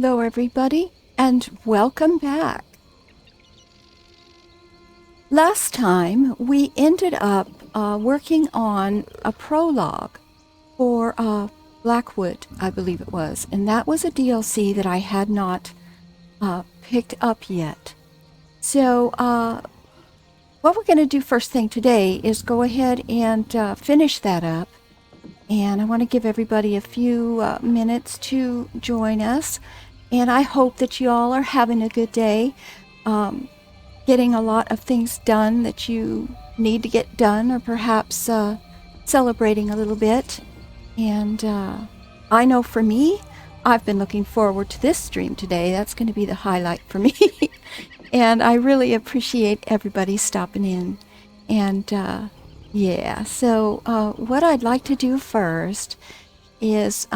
Hello, everybody, and welcome back. Last time, we ended up working on a prologue for Blackwood, I believe it was, and that was a DLC that I had not picked up yet. So, what we're going to do first thing today is go ahead and finish that up. And I want to give everybody a few minutes to join us. And I hope that you all are having a good day, getting a lot of things done that you need to get done, or perhaps celebrating a little bit. And I know for me, I've been looking forward to this stream today. That's going to be the highlight for me. And I really appreciate everybody stopping in. And yeah, so what I'd like to do first is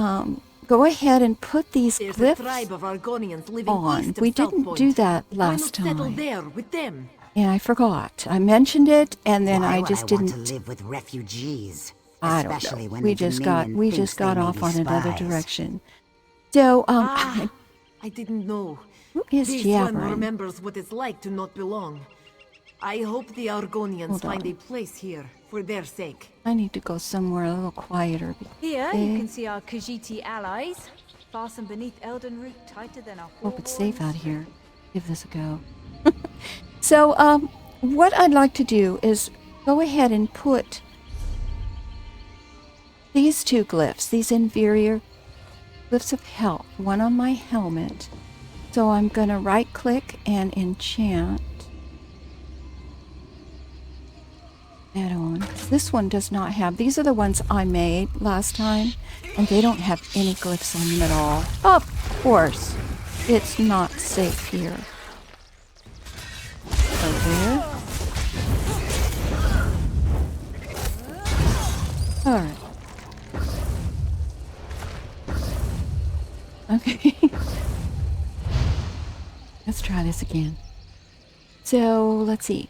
go ahead and put these glyphs on. We didn't do that last time. And I forgot. I mentioned it, and then I just didn't. Live with refugees, I don't especially know. when We the just Dominion got thinks off they on may be another spies. direction. So I didn't know. who is This one jabbering? remembers what it's like to not belong. I hope the Argonians Hold find on. a place here, for their sake. I need to go somewhere a little quieter. Here, Okay. you can see our Khajiiti allies, fastened beneath Elden Root tighter than our Hope it's safe out here. Give this a go. So, what I'd like to do is go ahead and put these two glyphs, these inferior glyphs of health, one on my helmet. So I'm going to right click and enchant that on. This one does not have, these are the ones I made last time, and they don't have any glyphs on them at all. Of course, it's not safe here. So there. Alright. Okay. Let's try this again. So, let's see.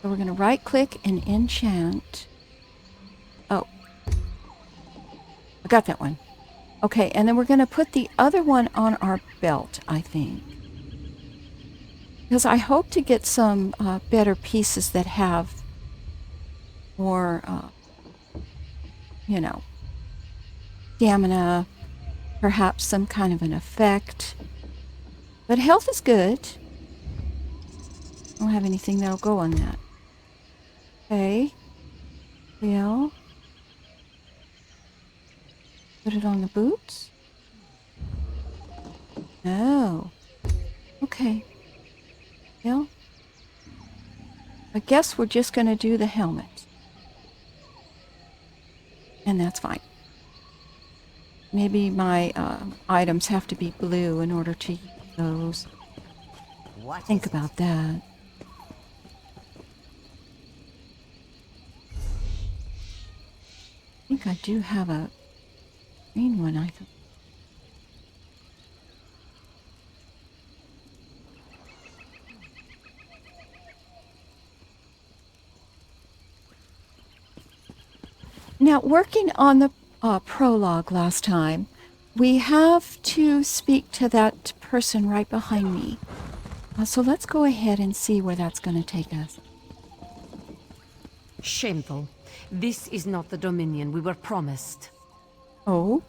So we're going to right click and enchant. Oh. I got that one. Okay, and then we're going to put the other one on our belt, I think. Because I hope to get some better pieces that have more, you know, stamina, perhaps some kind of an effect. But health is good. I don't have anything that'll go on that. Okay. Well. Put it on the boots? Oh. Okay. Well. I guess we're just going to do the helmet. And that's fine. Maybe my items have to be blue in order to use those. What Think is it? about that. I think I do have a green one, I thought. Now, working on the prologue last time, we have to speak to that person right behind me. So let's go ahead and see where that's going to take us. Shameful. This is not the Dominion we were promised. Oh?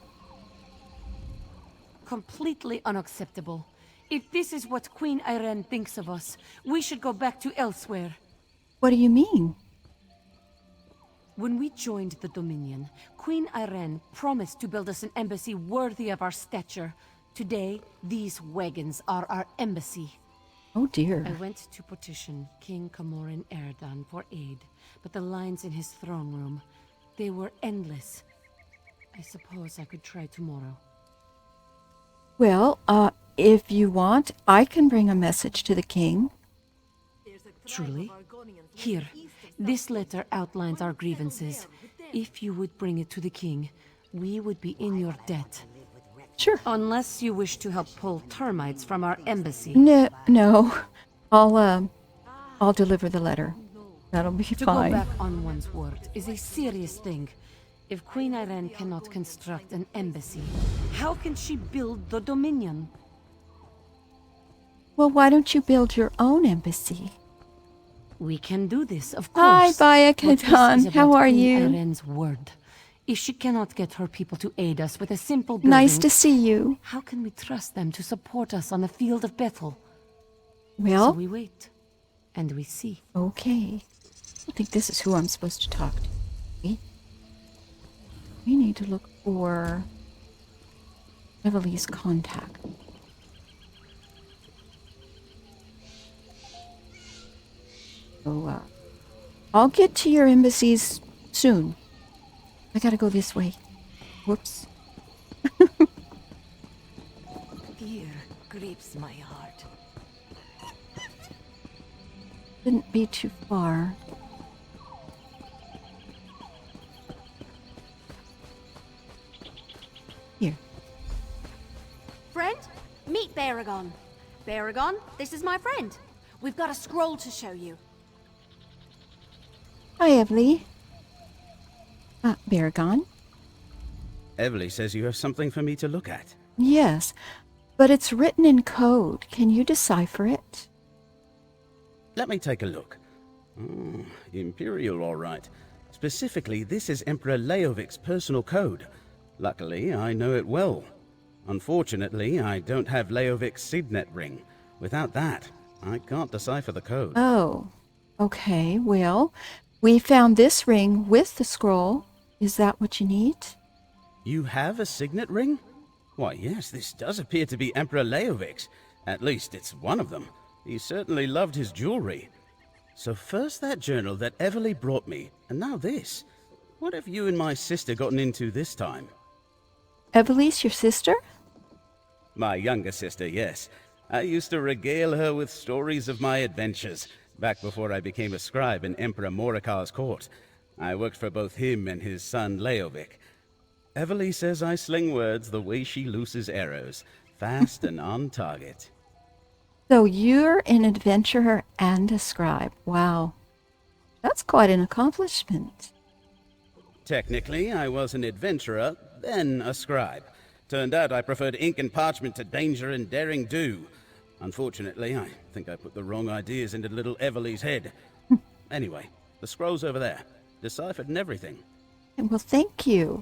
Completely unacceptable. If this is what Queen Irene thinks of us, we should go back to elsewhere. What do you mean? When we joined the Dominion, Queen Irene promised to build us an embassy worthy of our stature. Today, these wagons are our embassy. Oh dear. I went to petition King Camorin Erdan for aid, but the lines in his throne room, they were endless. I suppose I could try tomorrow. Well, if you want, I can bring a message to the king. Truly? Here, this letter outlines our grievances. If you would bring it to the king, we would be in your debt. Sure. Unless you wish to help pull termites from our embassy. No. I'll deliver the letter. That'll be To fine. go back on one's word is a serious thing. If Queen Irene cannot construct an embassy, how can she build the Dominion? Well, why don't you build your own embassy? We can do this, of Hi, course. But this Bayakadan. is How about are Queen you? Irene's word. If she cannot get her people to aid us with a simple building, Nice to see you. how can we trust them to support us on the field of battle? So Well, we wait, and we see. okay. I think this is who I'm supposed to talk to. We need to look for Evelie's contact. So, I'll get to your embassies soon. I gotta go this way. Whoops. Fear grips my heart. Shouldn't be too far. Here. Friend, meet Baragon. Baragon, this is my friend. We've got a scroll to show you. Hi, Evelie. Baragon? Evelie says you have something for me to look at. Yes, but it's written in code. Can you decipher it? Let me take a look. Imperial, all right. Specifically, this is Emperor Leovic's personal code. Luckily, I know it well. Unfortunately, I don't have Leovic's signet ring. Without that, I can't decipher the code. Oh, okay. Well, we found this ring with the scroll. Is that what you need? You have a signet ring? Why, yes, this does appear to be Emperor Leovic's. At least it's one of them. He certainly loved his jewelry. So first that journal that Evelie brought me, and now this. What have you and my sister gotten into this time? Evelie's your sister? My younger sister, yes. I used to regale her with stories of my adventures, back before I became a scribe in Emperor Morikar's court. I worked for both him and his son Leovic. Evelie says I sling words the way she looses arrows, fast and on target. So you're an adventurer and a scribe. Wow. That's quite an accomplishment. Technically, I was an adventurer, then a scribe. Turned out I preferred ink and parchment to danger and daring do. Unfortunately, I think I put the wrong ideas into little Evelie's head. Anyway, the scroll's over there. Deciphered and everything. Well, thank you.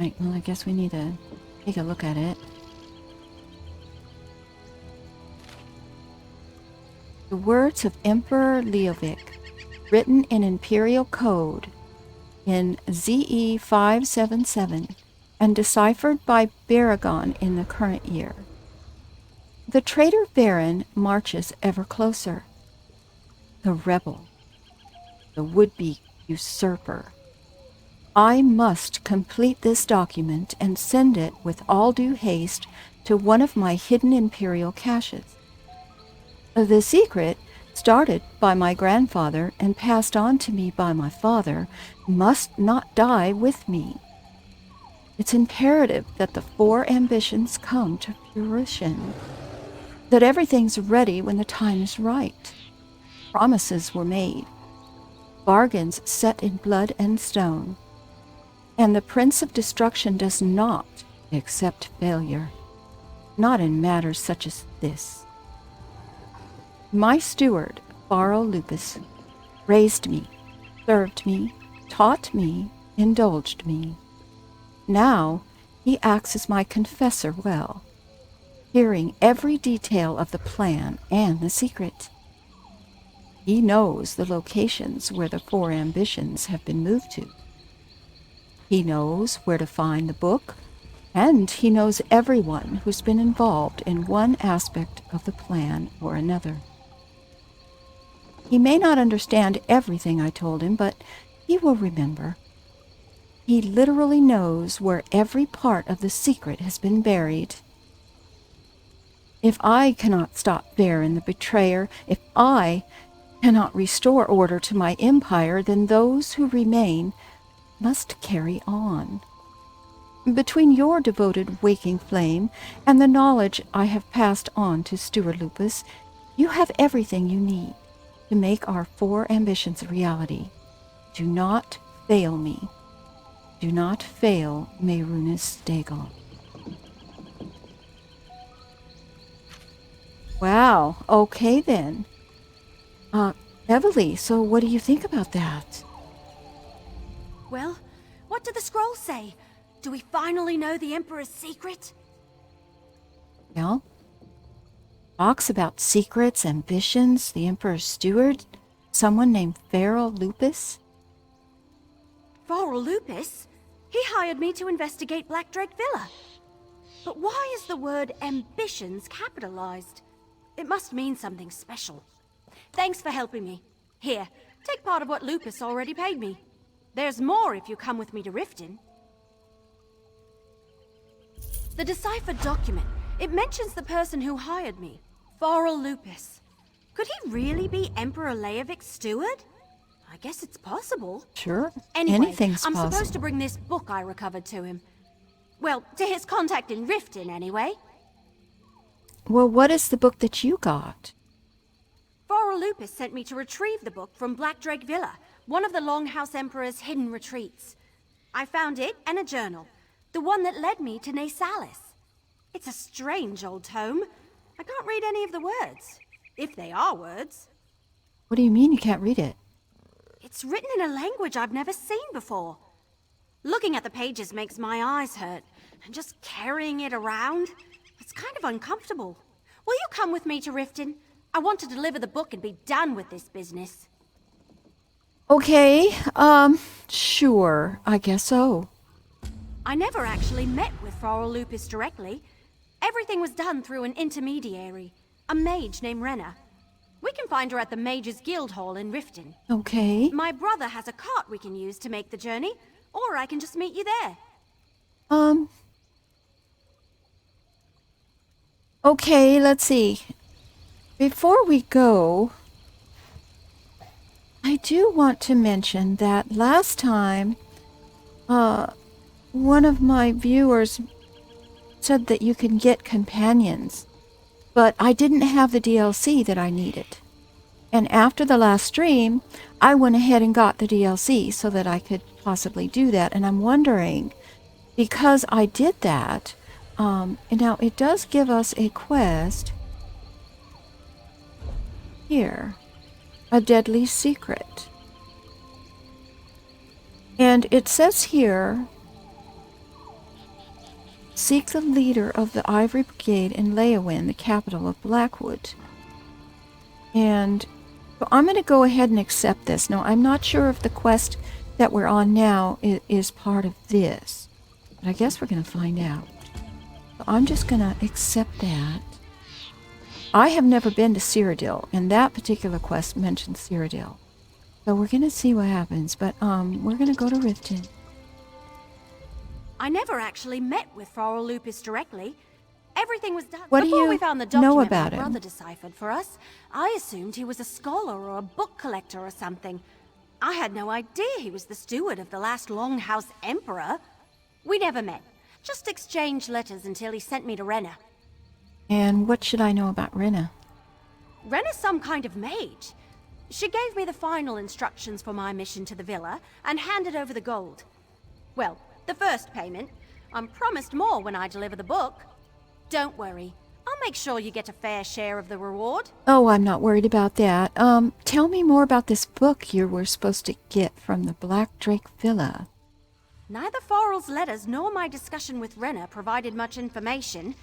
Right, well, I guess we need to take a look at it. The words of Emperor Leovic, written in Imperial Code in ZE 577 and deciphered by Baragon in the current year. The traitor Baron marches ever closer. The rebel, the would-be usurper. I must complete this document and send it with all due haste to one of my hidden Imperial caches. The secret, started by my grandfather and passed on to me by my father, must not die with me. It's imperative that the 4 ambitions come to fruition, that everything's ready when the time is right. Promises were made, bargains set in blood and stone, and the Prince of Destruction does not accept failure, not in matters such as this. My steward, Faro Lupus, raised me, served me, taught me, indulged me. Now he acts as my confessor well, hearing every detail of the plan and the secret. He knows the locations where the 4 ambitions have been moved to. He knows where to find the book, and he knows everyone who's been involved in one aspect of the plan or another. He may not understand everything I told him, but he will remember. He literally knows where every part of the secret has been buried. If I cannot stop Baron the Betrayer, if I cannot restore order to my empire, then those who remain must carry on. Between your devoted waking flame and the knowledge I have passed on to Steward Lupus, you have everything you need to make our 4 ambitions a reality. Do not fail me. Do not fail Mehrunes Dagon. Wow. Okay, then. Evely, so what do you think about that? Well, what do the scrolls say? Do we finally know the Emperor's secret? Well, talks about secrets, ambitions, the Emperor's steward, someone named Feral Lupus. Feral Lupus? He hired me to investigate Blackdrake Villa. But why is the word ambitions capitalized? It must mean something special. Thanks for helping me. Here, take part of what Lupus already paid me. There's more if you come with me to Riften. The deciphered document. It mentions the person who hired me, Feral Lupus. Could he really be Emperor Leovic's steward? I guess it's possible. Sure. Anyway, Anything's I'm possible. supposed to bring this book I recovered to him. Well, to his contact in Riften, anyway. Well, what is the book that you got? Feral Lupus sent me to retrieve the book from Blackdrake Villa, one of the Longhouse Emperor's hidden retreats. I found it and a journal, the one that led me to Nasalis. It's a strange old tome. I can't read any of the words, if they are words. What do you mean you can't read it? It's written in a language I've never seen before. Looking at the pages makes my eyes hurt, and just carrying it around, it's kind of uncomfortable. Will you come with me to Riften? I want to deliver the book and be done with this business. Okay, sure, I guess so. I never actually met with Feral Lupus directly. Everything was done through an intermediary, a mage named Renna. We can find her at the Mages Guild Hall in Riften. Okay. My brother has a cart we can use to make the journey, or I can just meet you there. Okay, let's see. Before we go, I do want to mention that last time, one of my viewers said that you can get companions, but I didn't have the DLC that I needed. And after the last stream, I went ahead and got the DLC so that I could possibly do that. And I'm wondering, because I did that, and now it does give us a quest here, a deadly secret. And it says here, seek the leader of the Ivory Brigade in Leowin, the capital of Blackwood. And so I'm going to go ahead and accept this. Now, I'm not sure if the quest that we're on now is part of this, but I guess we're going to find out. So I'm just going to accept that. I have never been to Cyrodiil, and that particular quest mentions Cyrodiil. So we're going to see what happens, but we're going to go to Riften. I never actually met with Feral Lupus directly. Everything was done What do before you we found the know document about my him? brother deciphered for us. I assumed he was a scholar or a book collector or something. I had no idea he was the steward of the last Longhouse Emperor. We never met, just exchanged letters until he sent me to Renna. And what should I know about Renna? Renna's some kind of mage. She gave me the final instructions for my mission to the villa and handed over the gold. Well, the first payment. I'm promised more when I deliver the book. Don't worry. I'll make sure you get a fair share of the reward. Oh, I'm not worried about that. Tell me more about this book you were supposed to get from the Blackdrake Villa. Neither Feral's letters nor my discussion with Renna provided much information.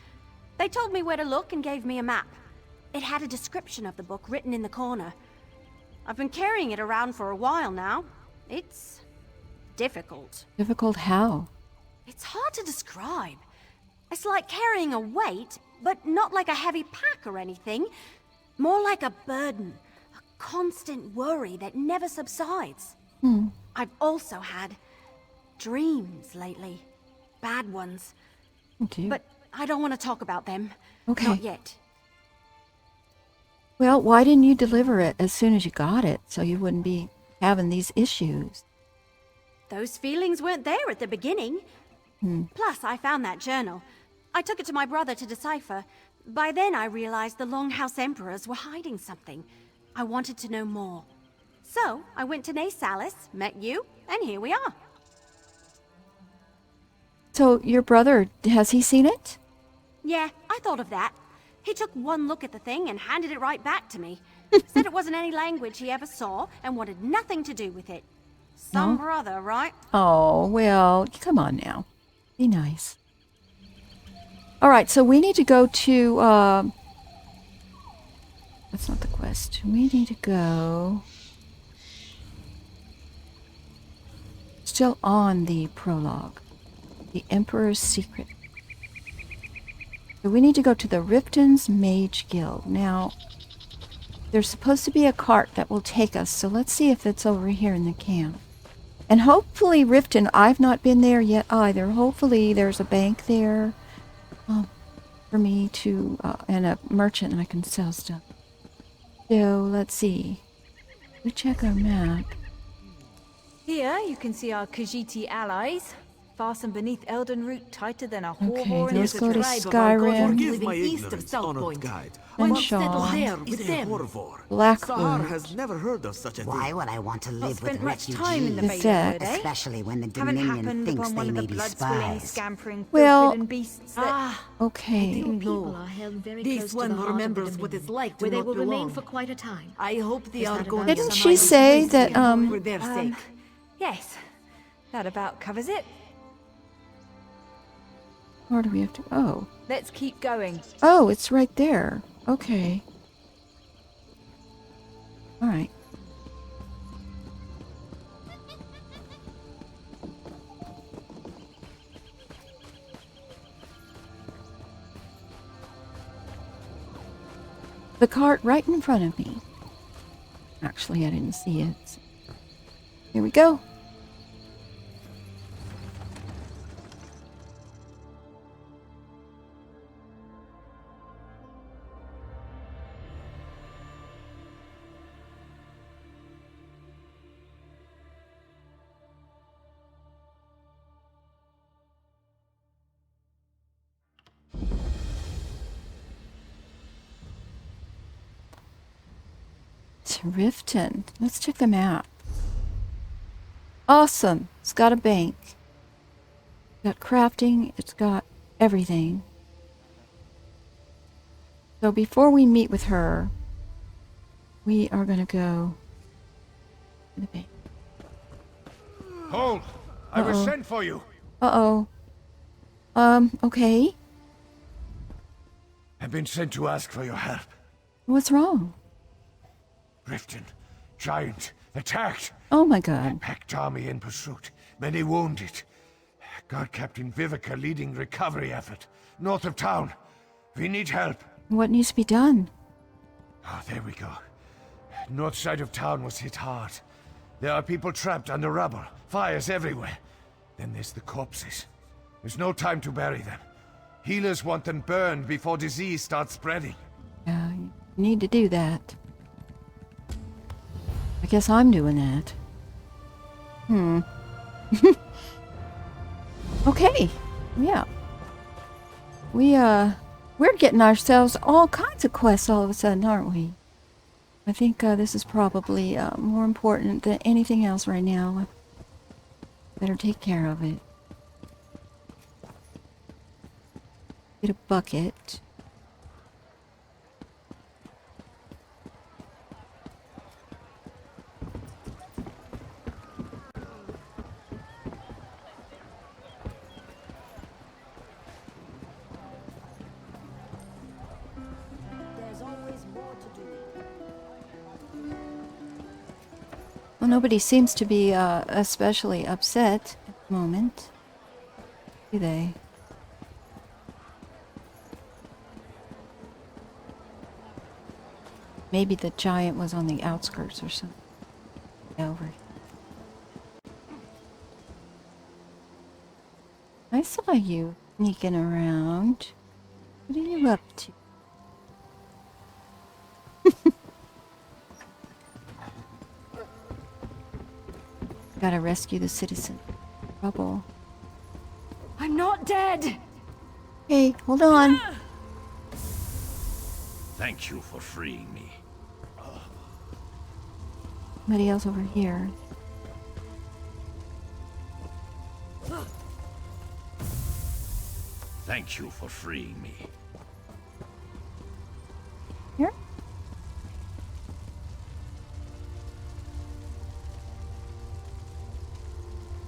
They told me where to look and gave me a map. It had a description of the book written in the corner. I've been carrying it around for a while now. It's difficult. Difficult how? It's hard to describe. It's like carrying a weight, but not like a heavy pack or anything. More like a burden, a constant worry that never subsides. I've also had dreams lately. Bad ones. Okay. But I don't want to talk about them. Okay. Not yet. Well, why didn't you deliver it as soon as you got it so you wouldn't be having these issues? Those feelings weren't there at the beginning. Plus, I found that journal. I took it to my brother to decipher. By then, I realized the Longhouse Emperors were hiding something. I wanted to know more. So, I went to Nasalis, met you, and here we are. So your brother, has he seen it? Yeah, I thought of that. He took one look at the thing and handed it right back to me. Said it wasn't any language he ever saw and wanted nothing to do with it. Some No? brother, right? Oh, well, come on now. Be nice. All right, so we need to go to, that's not the quest. We need to go... Still on the prologue. The Emperor's Secret. So we need to go to the Riften's Mage Guild. Now, there's supposed to be a cart that will take us, so let's see if it's over here in the camp. And hopefully Riften, I've not been there yet either. Hopefully there's a bank there for me to, and a merchant and I can sell stuff. So, let's see. We check our map. Here you can see our Khajiiti allies, fastened beneath Elden root tighter than a Okay, whore in let's a go to tribe of Skyrim. Forgive living my east of ignorance, South honored Point. guide. And Once settled Sean. there Is with a them. Horvor. Blackwood. Sahar has never heard of such a Why thing. would I want to Not live with spent much time in the Is refugees? that- Blackwood, eh? Especially when the Haven't Dominion happened thinks upon they one of may the be blood-spilling, spies. scampering, Well- filth-ridden beasts that... Okay. No. This one remembers what it's like to where they not will remain belong. for quite a time. I hope they Is are that going about Didn't to she say that, for their sake. Yes, that about covers it. Where do we have to... Oh. Let's keep going. Oh, it's right there. Okay. All right. The cart right in front of me. Actually, I didn't see it. Here we go. Riften. Let's check the map. Awesome. It's got a bank. It's got crafting. It's got everything. So before we meet with her, we are going to go to the bank. Hold! I was sent for you. Uh-oh. Okay. I've been sent to ask for your help. What's wrong? Riften, giant, attacked. Oh my god. Packed army in pursuit. Many wounded. Got Captain Vivica leading recovery effort. North of town. We need help. What needs to be done? Oh, there we go. North side of town was hit hard. There are people trapped under rubble. Fires everywhere. Then there's the corpses. There's no time to bury them. Healers want them burned before disease starts spreading. Yeah, you need to do that. I guess I'm doing that. Okay. Yeah. We're getting ourselves all kinds of quests all of a sudden, aren't we? I think this is probably more important than anything else right now. Better take care of it. Get a bucket. Well, nobody seems to be especially upset at the moment, do they? Maybe the giant was on the outskirts or something. Over. I saw you sneaking around. What are you up to? Gotta rescue the citizen. Trouble. I'm not dead! Hey, hold on. Thank you for freeing me. Somebody else over here. Thank you for freeing me.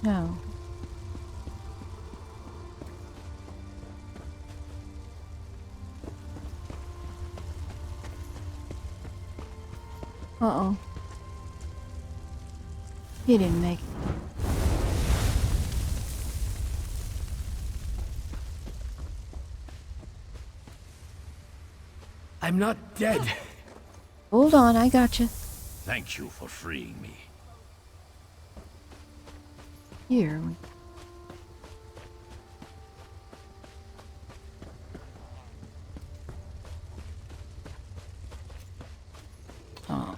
No. Uh-oh. He didn't make it. I'm not dead. Hold on, I got you. Thank you for freeing me. Here. Oh.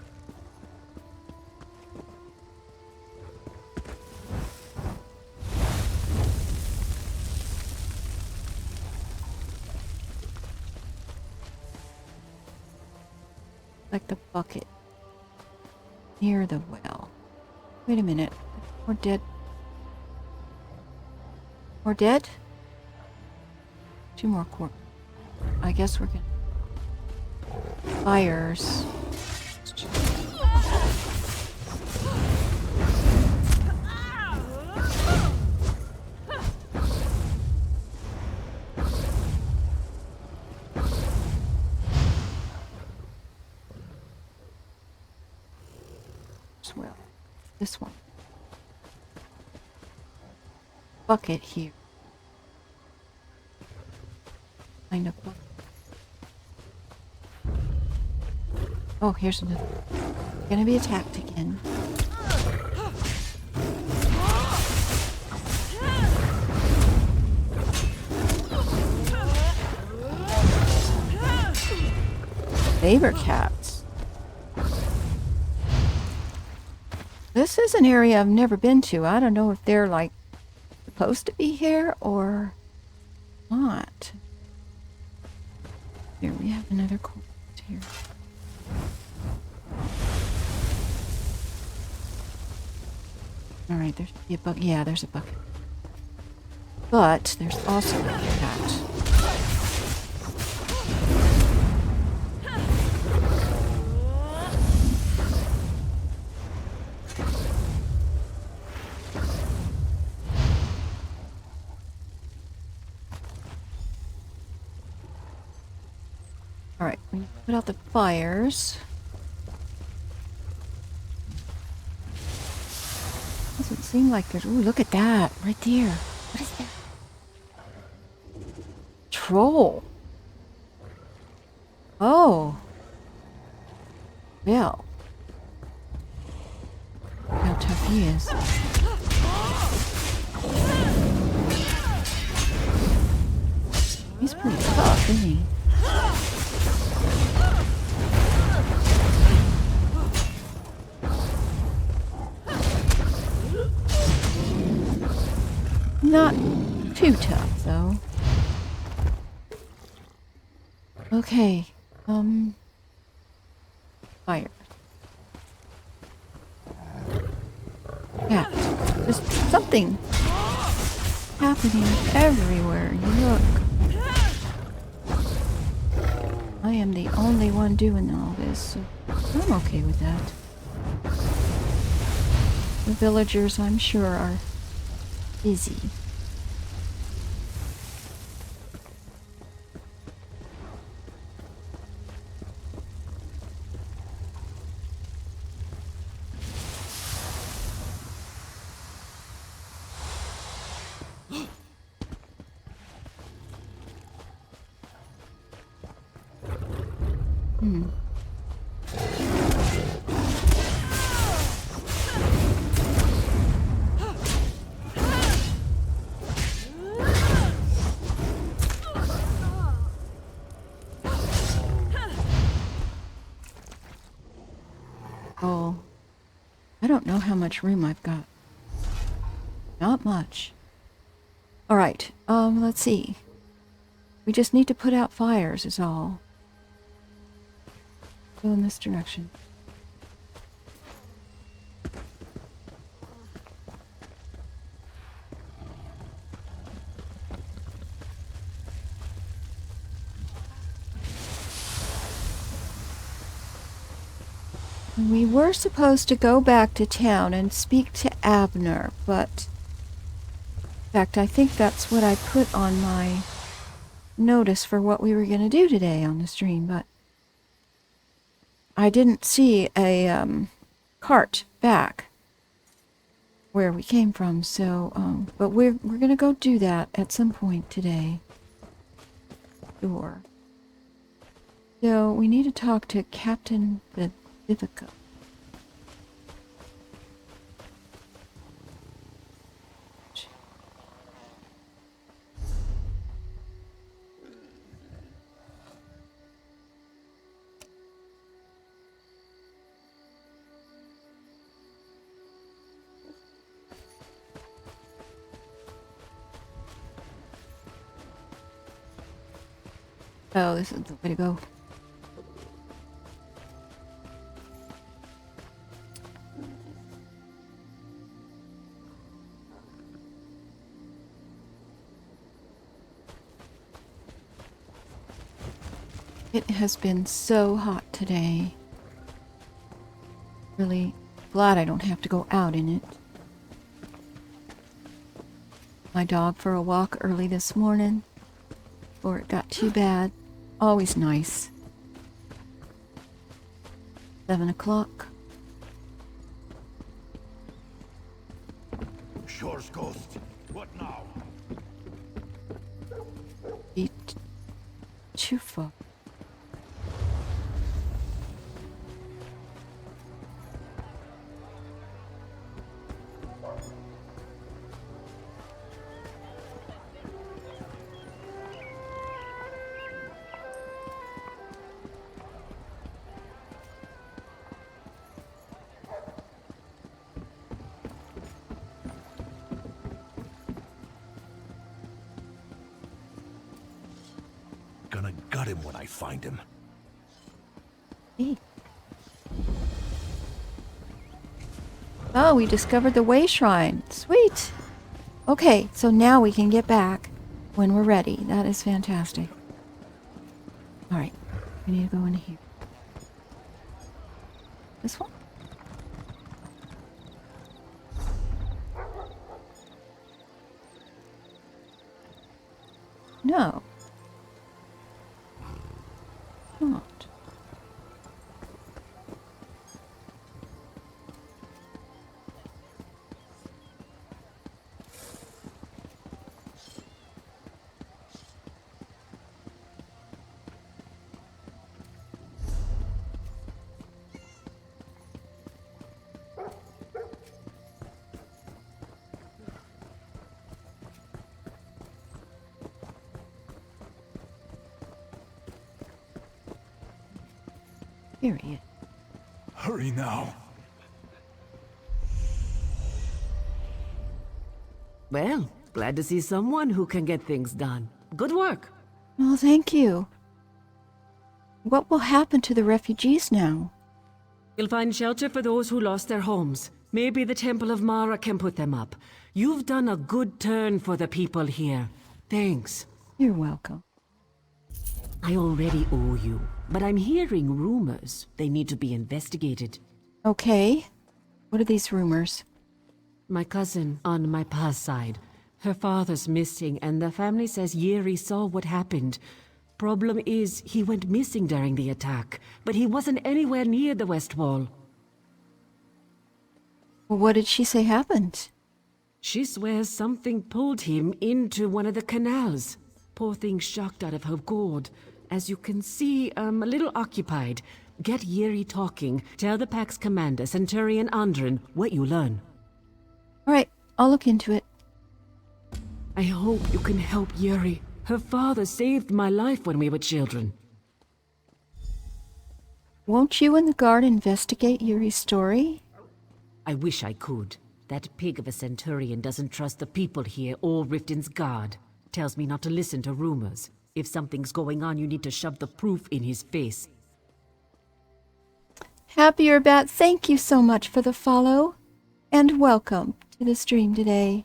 Like the bucket near the well. Wait a minute. We're dead. We're dead? 2 more corpses. I guess we're gonna... Fires. Well, this one. Bucket here. Find a bucket. Oh, here's another. Gonna be attacked again. Saber cats. This is an area I've never been to. I don't know if they're like supposed to be here or not. Here we have another corpse here. Alright, there's a bucket. Yeah, there's a bucket. But there's also a cat. Alright, we put out the fires. Doesn't seem like there's... Ooh, look at that. Right there. What is that? Troll. Oh. Well. How tough he is. He's pretty tough, isn't he? Not too tough, though. Okay, fire. Yeah, just something happening everywhere you look. I am the only one doing all this, so I'm okay with that. The villagers, I'm sure, are busy. Oh, I don't know how much room I've got. Not much. All right, let's see. We just need to put out fires is all. Go in this direction. We were supposed to go back to town and speak to Abner, but fact, I think that's what I put on my notice for what we were going to do today on the stream, but I didn't see a cart back where we came from, so, but we're going to go do that at some point today. Sure. So, we need to talk to Captain Vivica. Oh, this is the way to go. It has been so hot today. Really glad I don't have to go out in it. My dog for a walk early this morning before it got too bad. Always nice. 7 o'clock. Shore's ghost. What now? Be too far. Gonna gut him when I find him. Hey. Oh, we discovered the Way Shrine. Sweet. Okay, so now we can get back when we're ready. That is fantastic. Alright, we need to go in here. This one? No. Not. Period. Hurry now. Well, glad to see someone who can get things done. Good work. Well, thank you. What will happen to the refugees now? You'll find shelter for those who lost their homes. Maybe the Temple of Mara can put them up. You've done a good turn for the people here. Thanks. You're welcome. I already owe you, but I'm hearing rumors. They need to be investigated. Okay. What are these rumors? My cousin on my pa's side. Her father's missing, and the family says Yeri saw what happened. Problem is, he went missing during the attack, but he wasn't anywhere near the West Wall. Well, what did she say happened? She swears something pulled him into one of the canals. Poor thing shocked out of her gourd. As you can see, I'm a little occupied. Get Yeri talking. Tell the pack's commander, Centurion Andren, what you learn. All right, I'll look into it. I hope you can help Yeri. Her father saved my life when we were children. Won't you and the guard investigate Yuri's story? I wish I could. That pig of a Centurion doesn't trust the people here or Riften's guard. Tells me not to listen to rumors. If something's going on, you need to shove the proof in his face. Happier Bat, thank you so much for the follow. And welcome to the stream today.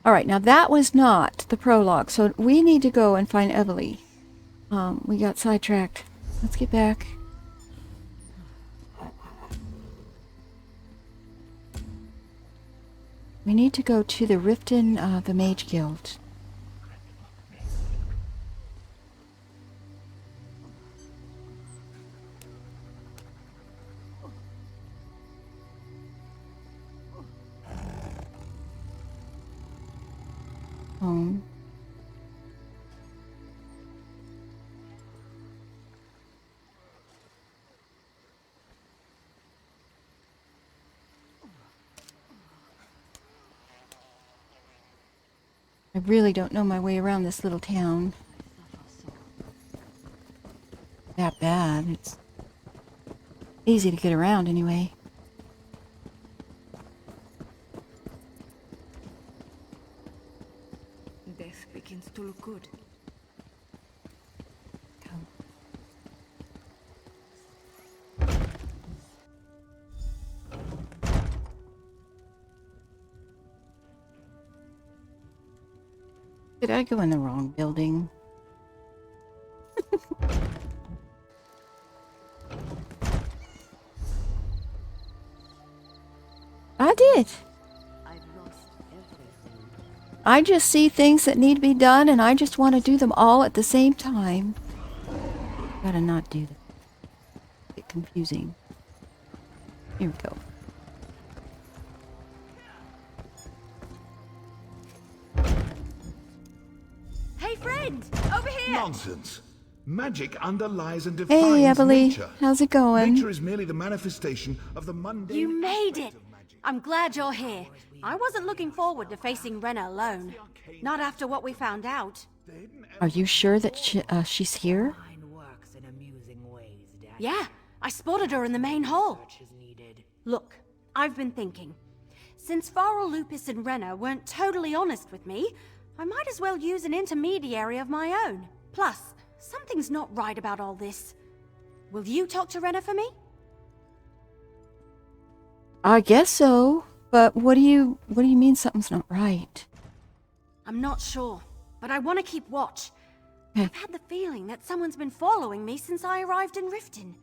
Alright, now that was not the prologue, so we need to go and find Evely. We got sidetracked. Let's get back. We need to go to the Riften, the Mage Guild. Home. I really don't know my way around this little town. That bad. It's easy to get around anyway. Death begins to look good. Did I go in the wrong building? I did. I just see things that need to be done and I just want to do them all at the same time. Gotta not do that. Get confusing. Here we go. Hey, friend! Over here! Nonsense. Magic underlies and defines Hey, Evelyn. nature. How's it going? Nature is merely the manifestation of the mundane. You made aspect it! of magic. I'm glad you're here. I wasn't looking forward to facing Renna alone. Not after what we found out. Are you sure that she's here? Yeah, I spotted her in the main hall. Look, I've been thinking. Since Farrell, Lupus, and Renna weren't totally honest with me, I might as well use an intermediary of my own. Plus, something's not right about all this. Will you talk to Renna for me? I guess so. But what do you mean something's not right? I'm not sure, but I want to keep watch. Okay. I've had the feeling that someone's been following me since I arrived in Riften.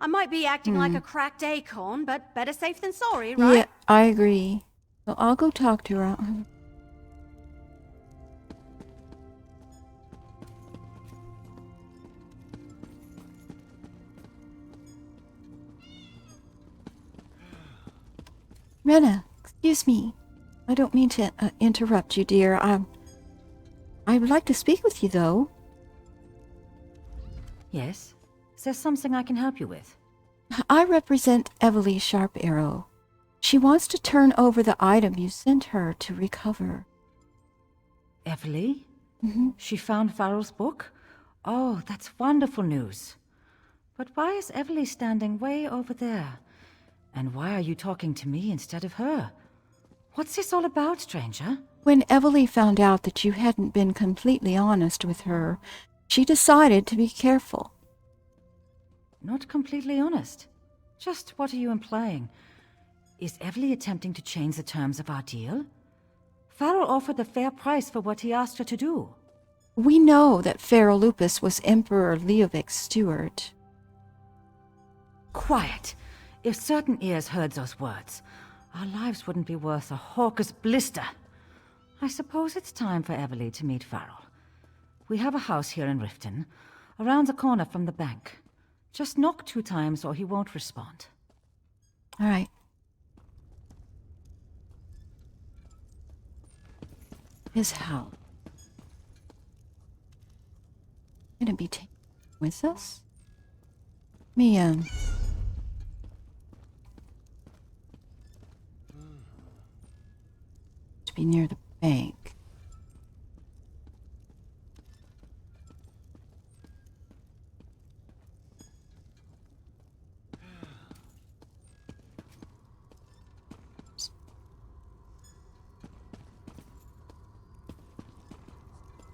I might be acting like a cracked acorn, but better safe than sorry, right? Yeah, I agree. So I'll go talk to her. Renna, excuse me. I don't mean to interrupt you, dear. I would like to speak with you, though. Yes? Is there something I can help you with? I represent Evely Sharp Arrow. She wants to turn over the item you sent her to recover. Evely? Mm-hmm. She found Farrell's book? Oh, that's wonderful news. But why is Evely standing way over there? And why are you talking to me instead of her? What's this all about, stranger? When Evely found out that you hadn't been completely honest with her, she decided to be careful. Not completely honest. Just what are you implying? Is Evely attempting to change the terms of our deal? Farrell offered a fair price for what he asked her to do. We know that Farrell Lupus was Emperor Leovic's steward. Quiet! If certain ears heard those words, our lives wouldn't be worth a hawker's blister. I suppose it's time for Evely to meet Farrell. We have a house here in Riften, around the corner from the bank. Just knock 2 times or he won't respond. All right. His house. Gonna be taken with us? Me, to be near the bank.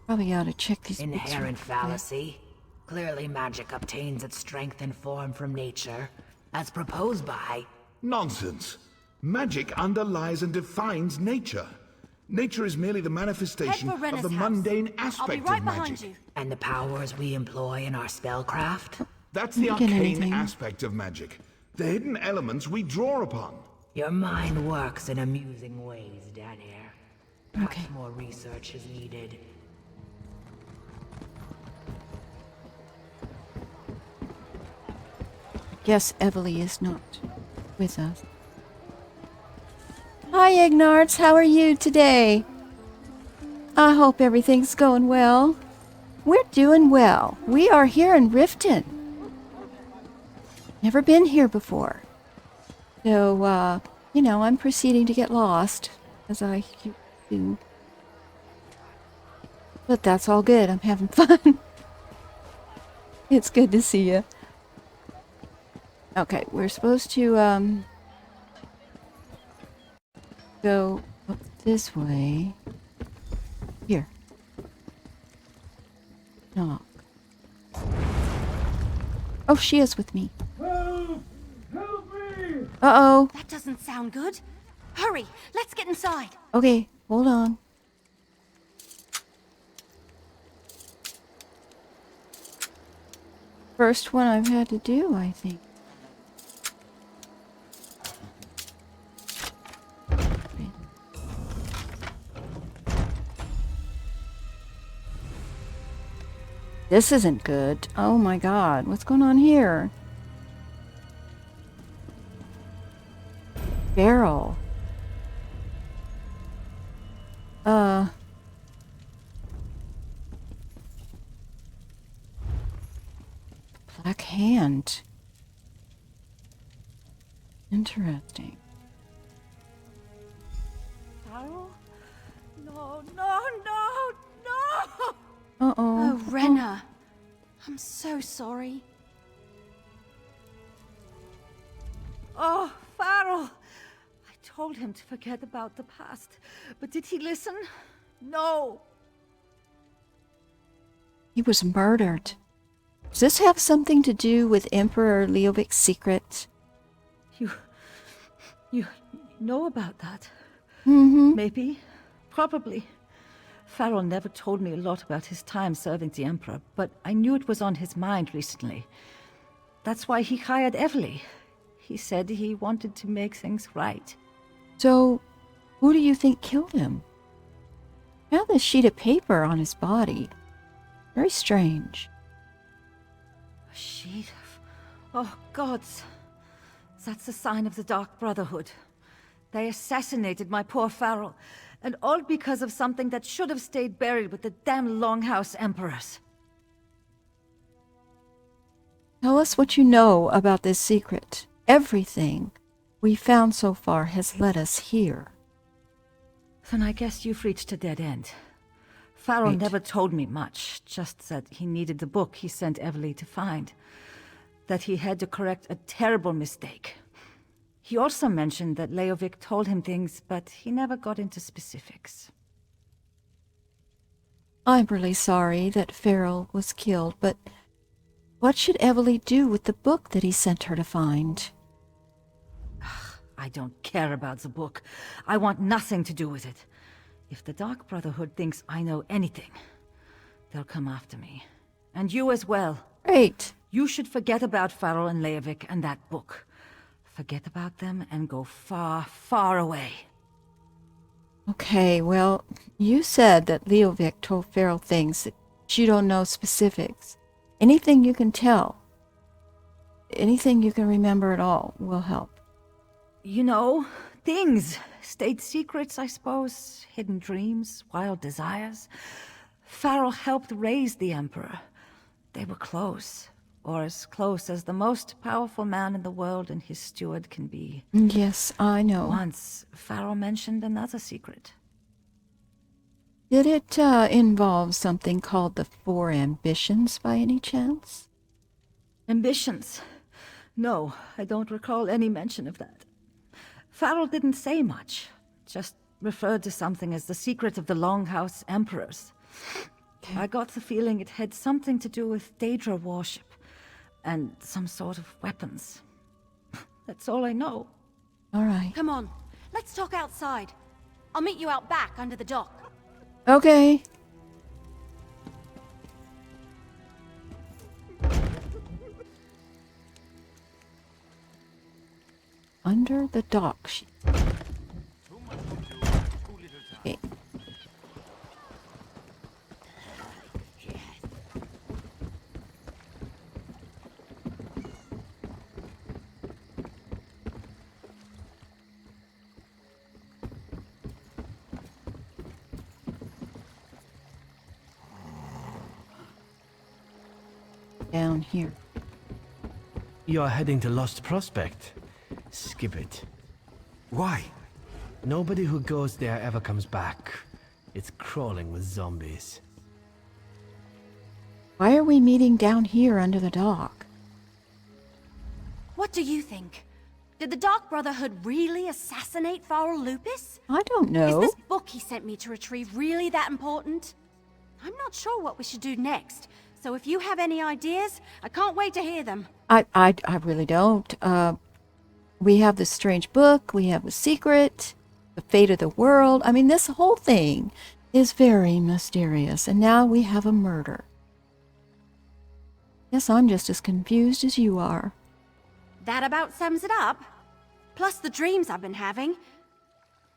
Probably ought to check these books Inherent real quick. fallacy. Clearly magic obtains its strength and form from nature, as proposed by... Nonsense. Magic underlies and defines nature. Nature is merely the manifestation Head for of Renna's the house. mundane I'll aspect be right of behind magic. you. and the powers we employ in our spellcraft. That's the Didn't get arcane anything. aspect of magic. The hidden elements we draw upon. Your mind works in amusing ways, Danir. Okay. Much more research is needed. Guess Evely is not with us. Hi, Ignarts. How are you today? I hope everything's going well. We're doing well. We are here in Riften. Never been here before. So, you know, I'm proceeding to get lost, as I do. But that's all good. I'm having fun. It's good to see you. Okay, we're supposed to, go up this way. Here. Knock. Oh, she is with me. Help! Help me! Uh-oh. That doesn't sound good. Hurry, let's get inside. Okay, hold on. First one I've had to do, I think. This isn't good. Oh my god, what's going on here? Barrel. Black hand. Interesting. Farrell? No, no, no, no! Uh-oh. Oh, Renna. I'm so sorry. Oh, Farrell! I told him to forget about the past, but did he listen? No! He was murdered. Does this have something to do with Emperor Leovic's secret? You know about that? Mm-hmm. Maybe. Probably. Farrell never told me a lot about his time serving the Emperor, but I knew it was on his mind recently. That's why he hired Evely. He said he wanted to make things right. So, who do you think killed him? Now this sheet of paper on his body. Very strange. A sheet of... Oh, gods. That's a sign of the Dark Brotherhood. They assassinated my poor Farrell, and all because of something that should have stayed buried with the damn Longhouse Emperors. Tell us what you know about this secret. Everything we found so far has led us here. Then I guess you've reached a dead end. Farrell Right. never told me much, just that he needed the book he sent Evely to find. That he had to correct a terrible mistake. He also mentioned that Leovic told him things, but he never got into specifics. I'm really sorry that Farrell was killed, but what should Evely do with the book that he sent her to find? I don't care about the book. I want nothing to do with it. If the Dark Brotherhood thinks I know anything, they'll come after me. And you as well. Great. You should forget about Farrell and Leovic and that book. Forget about them and go far, far away. Okay, well, you said that Leovic told Farrell things that you don't know specifics. Anything you can tell, anything you can remember at all will help. You know, things. State secrets, I suppose. Hidden dreams, wild desires. Farrell helped raise the Emperor. They were close. Or as close as the most powerful man in the world and his steward can be. Yes, I know. Once, Farrell mentioned another secret. Did it involve something called the Four Ambitions by any chance? Ambitions? No, I don't recall any mention of that. Farrell didn't say much, just referred to something as the secret of the Longhouse Emperors. I got the feeling it had something to do with Daedra worship, and some sort of weapons. That's all I know. All right. Come on, let's talk outside. I'll meet you out back under the dock. Okay. Under under the dock. Okay. Down here. You're heading to Lost Prospect. Skip it. Why? Nobody who goes there ever comes back. It's crawling with zombies. Why are we meeting down here under the dock? What do you think? Did the Dark Brotherhood really assassinate Farrell Lupus? I don't know. Is this book he sent me to retrieve really that important? I'm not sure what we should do next, so if you have any ideas, I can't wait to hear them. I really don't. We have this strange book, we have a secret, the fate of the world. I mean, this whole thing is very mysterious, and now we have a murder. Yes, I'm just as confused as you are. That about sums it up. Plus the dreams I've been having.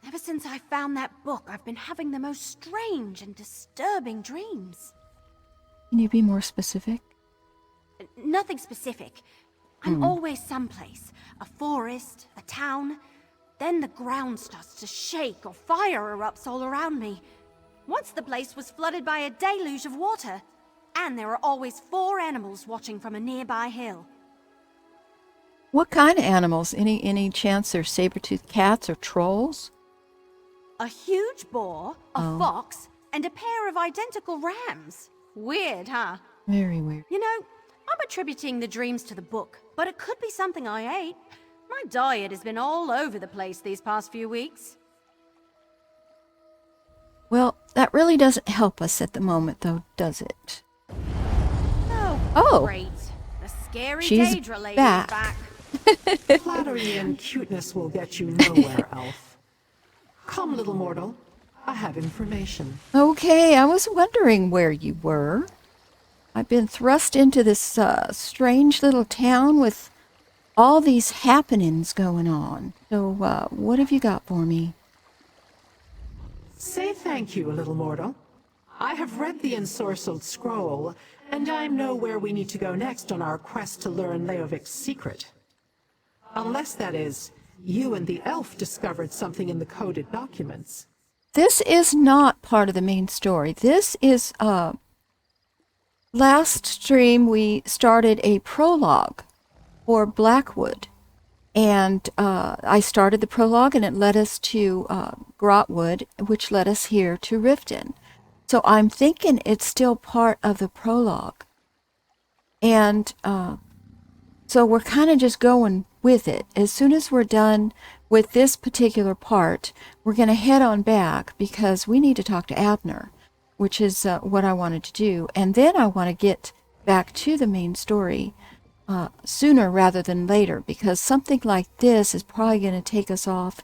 Ever since I found that book, I've been having the most strange and disturbing dreams. Can you be more specific? Nothing specific. I'm always someplace. A forest, a town. Then the ground starts to shake or fire erupts all around me. Once the place was flooded by a deluge of water. And there are always 4 animals watching from a nearby hill. What kind of animals? Any chance they're saber-toothed cats or trolls? A huge boar, a fox, and a pair of identical rams. Weird, huh? Very weird. You know, I'm attributing the dreams to the book, but it could be something I ate. My diet has been all over the place these past few weeks. Well, that really doesn't help us at the moment, though, does it? Oh, great. The scary She's Daedra lady back. is back. Flattery and cuteness will get you nowhere, Elf. Come, little mortal. I have information. Okay, I was wondering where you were. I've been thrust into this strange little town with all these happenings going on. So, what have you got for me? Say thank you, little mortal. I have read the ensorcelled scroll, and I know where we need to go next on our quest to learn Leovic's secret. Unless, that is, you and the elf discovered something in the coded documents. This is not part of the main story. This is, last stream we started a prologue for Blackwood. And I started the prologue and it led us to Grotwood, which led us here to Riften. So I'm thinking it's still part of the prologue. And so we're kind of just going with it. As soon as we're done with this particular part, we're going to head on back because we need to talk to Abner, which is what I wanted to do. And then I want to get back to the main story sooner rather than later, because something like this is probably going to take us off,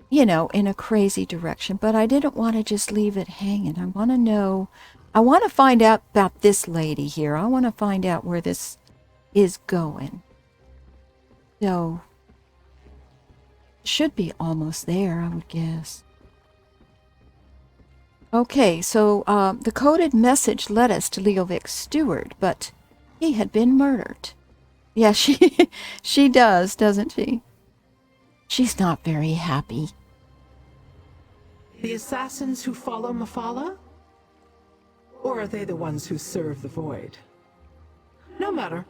you know, in a crazy direction. But I didn't want to just leave it hanging. I want to know, I want to find out about this lady here. I want to find out where this is going. So, should be almost there, I would guess. Okay, so the coded message led us to Leovic's steward, but he had been murdered. Yeah, she does, doesn't she? She's not very happy. The assassins who follow Mephala? Or are they the ones who serve the Void? No matter.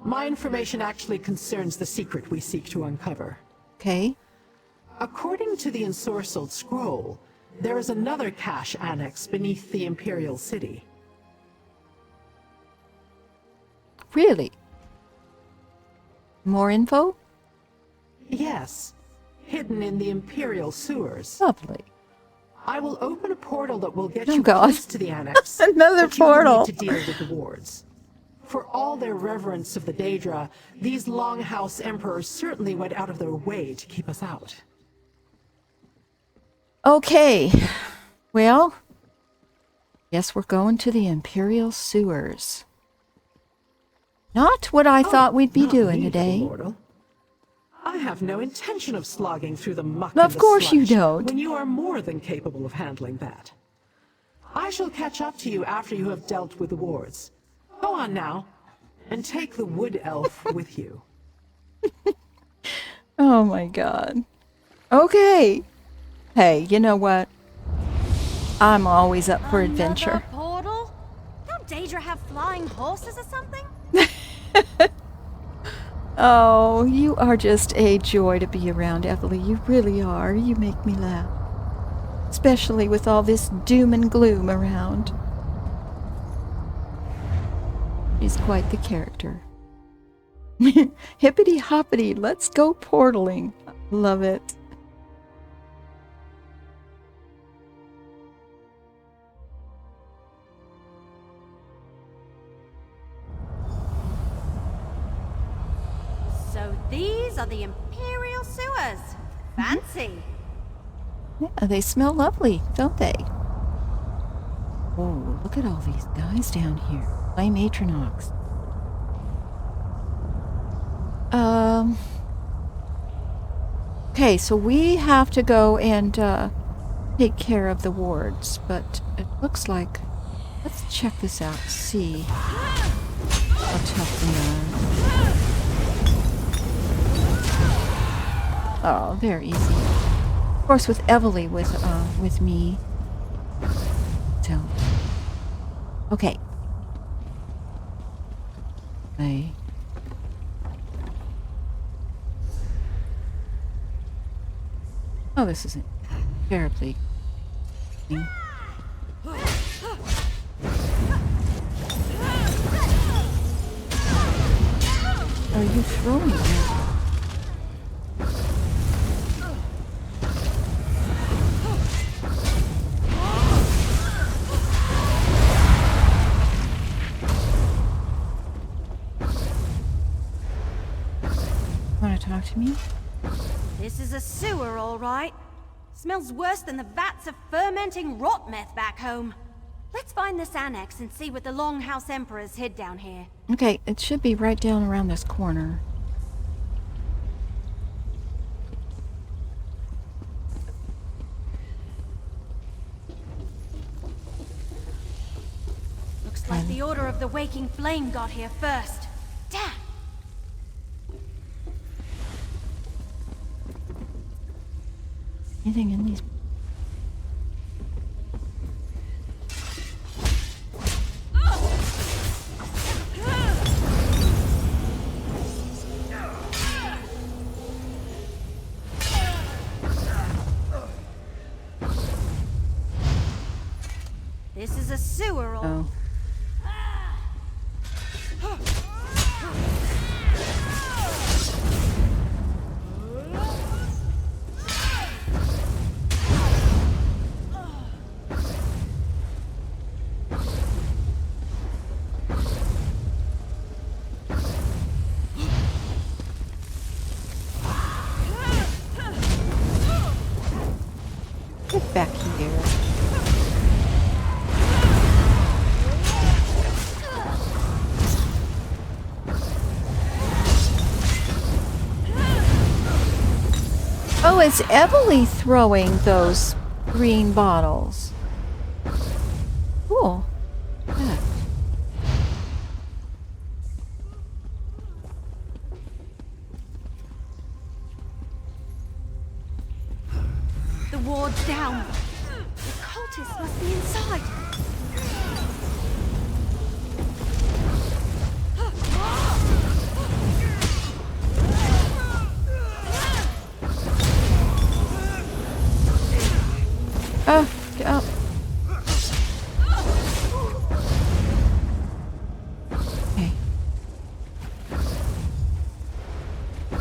My information actually concerns the secret we seek to uncover. Okay. According to the ensorcelled scroll, there is another cache annex beneath the Imperial City. Really? More info? Yes, hidden in the Imperial sewers. Lovely. I will open a portal that will get Oh, you God. close to the annex. Another but you will portal. need to deal with the wards. For all their reverence of the Daedra, these Longhouse Emperors certainly went out of their way to keep us out. Okay. Well, guess we're going to the Imperial sewers. Not what I thought we'd be Not doing me, today. Mortal. I have no intention of slogging through the muck Of and the course you sludge don't. when you are more than capable of handling that. I shall catch up to you after you have dealt with the wards. Go on now, and take the wood elf with you. Oh my god. Okay. Hey, you know what? I'm always up for adventure. Another portal? Don't Daedra have flying horses or something? Oh, you are just a joy to be around, Evely. You really are. You make me laugh. Especially with all this doom and gloom around. She's quite the character. Hippity hoppity, let's go portaling. Love it. So these are the Imperial sewers. Fancy. Yeah, they smell lovely, don't they? Oh, look at all these guys down here. Flame Atronox. Okay, so we have to go and take care of the wards, but it looks like... Let's check this out, see how tough they are. Oh, they're easy. Of course, with Evely with me. So, okay. Oh, this isn't terribly. Are you throwing it? Want to talk to me? This is a sewer, all right. Smells worse than the vats of fermenting rot meth back home. Let's find this annex and see what the Longhouse Emperors hid down here. Okay, it should be right down around this corner. Looks like the Order of the Waking Flame got here first. Damn! Anything in these? This is a sewer, all. Oh. Get back here. Oh, it's Evely throwing those green bottles. Cool. Yeah. The ward's down. The cultists must be inside. Oh, get up. Okay.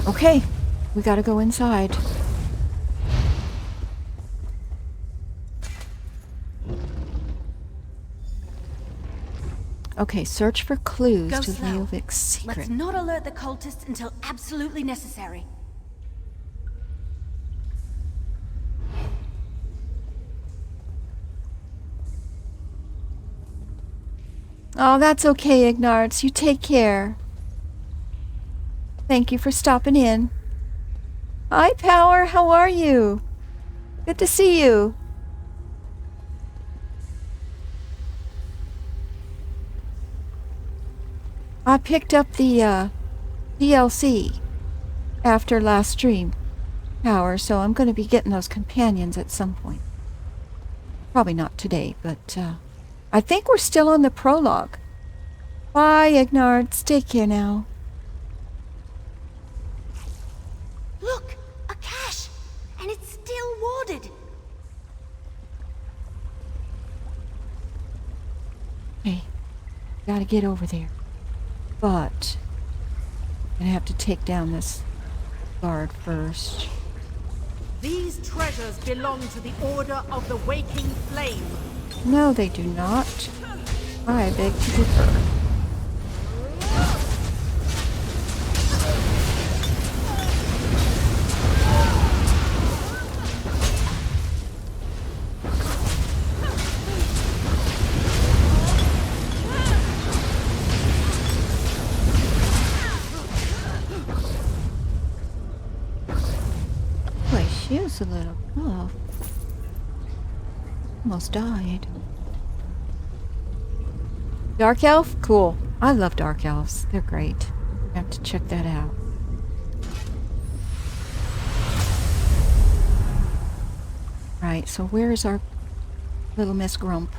Okay, we gotta go inside. Okay, search for clues Go to slow. Leovic's secret. Let's not alert the cultists until absolutely necessary. Oh, that's okay, Ignarts. You take care. Thank you for stopping in. Hi, Power. How are you? Good to see you. I picked up the DLC after last stream, Power, so I'm going to be getting those companions at some point. Probably not today, but I think we're still on the prologue. Bye, Ignard. Take care now. Look, a cache, and it's still warded. Hey, gotta get over there. But I'm gonna have to take down this guard first. These treasures belong to the Order of the Waking Flame. No, they do not. I beg to differ. Boy, she was a little rough. Almost died. Dark Elf? Cool. I love Dark Elves. They're great. I have to check that out. Right, so where is our little Miss Grump?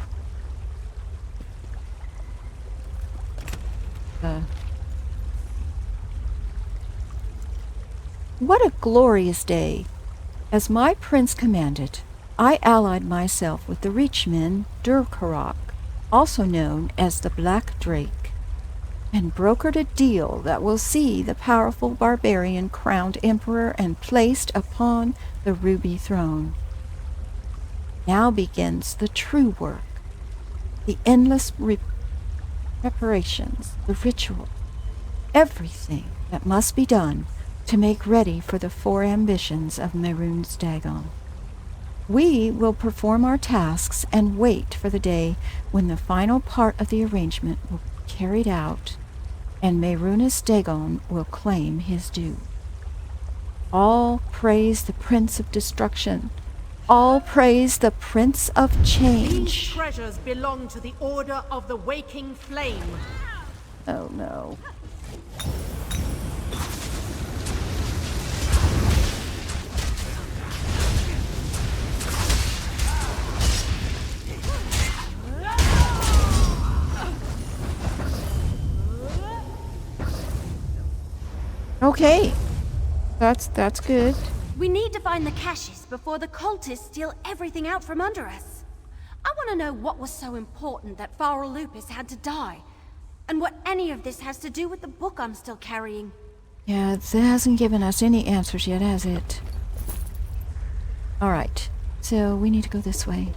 What a glorious day! As my prince commanded, I allied myself with the Reachmen Durkarok, also known as the Black Drake, and brokered a deal that will see the powerful barbarian crowned emperor and placed upon the ruby throne. Now begins the true work, the endless preparations, the ritual, everything that must be done to make ready for the 4 ambitions of Mehrunes Dagon. We will perform our tasks and wait for the day when the final part of the arrangement will be carried out and Mehrunes Dagon will claim his due. All praise the Prince of Destruction. All praise the Prince of Change. These treasures belong to the Order of the Waking Flame. Oh no. Okay. That's good. We need to find the caches before the cultists steal everything out from under us. I want to know what was so important that Farrell Lupus had to die, and what any of this has to do with the book I'm still carrying. Yeah, it hasn't given us any answers yet, has it? Alright, so we need to go this way.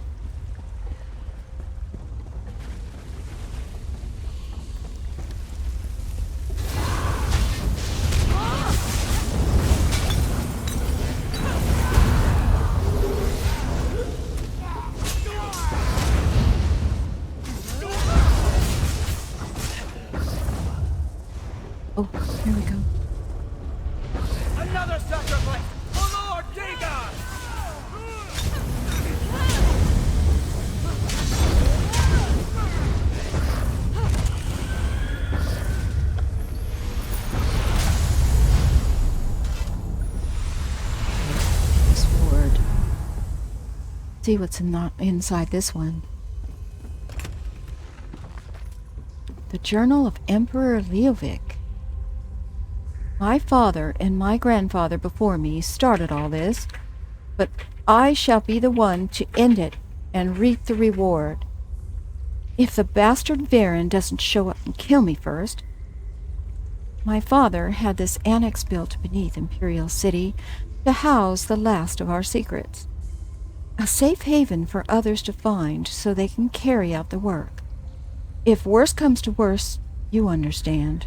Oh, here we go. Another sacrifice for Lord Dagon! Sword. See what's inside this one. The Journal of Emperor Leovic. My father and my grandfather before me started all this, but I shall be the one to end it and reap the reward. If the bastard Varen doesn't show up and kill me first. My father had this annex built beneath Imperial City to house the last of our secrets. A safe haven for others to find so they can carry out the work. If worse comes to worse, you understand.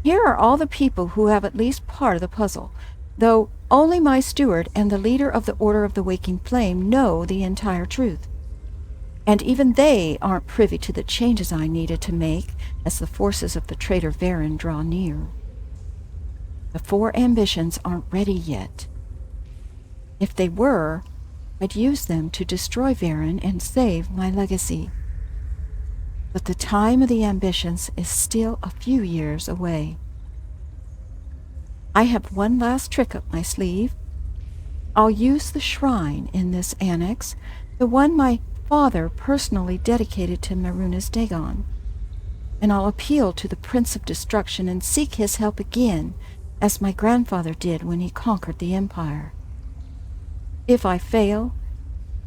Here are all the people who have at least part of the puzzle, though only my steward and the leader of the Order of the Waking Flame know the entire truth. And even they aren't privy to the changes I needed to make as the forces of the traitor Varen draw near. The 4 ambitions aren't ready yet. If they were, I'd use them to destroy Varen and save my legacy. But the time of the ambitions is still a few years away. I have one last trick up my sleeve. I'll use the shrine in this annex, the one my father personally dedicated to Marunas Dagon, and I'll appeal to the Prince of Destruction and seek his help again, as my grandfather did when he conquered the Empire. If I fail,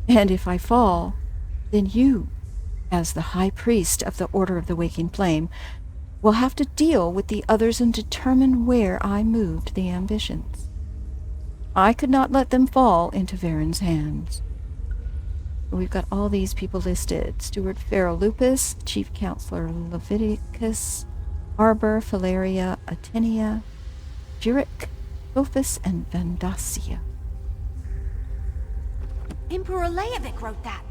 and if I fall, then you, as the High Priest of the Order of the Waking Flame, will have to deal with the others and determine where I moved the ambitions. I could not let them fall into Varen's hands. We've got all these people listed. Steward Pharaoh Lupus, Chief Counselor Leviticus, Arbor, Philaria, Atenia, Jurek, Sophus, and Vandasia. Emperor Leovic wrote that,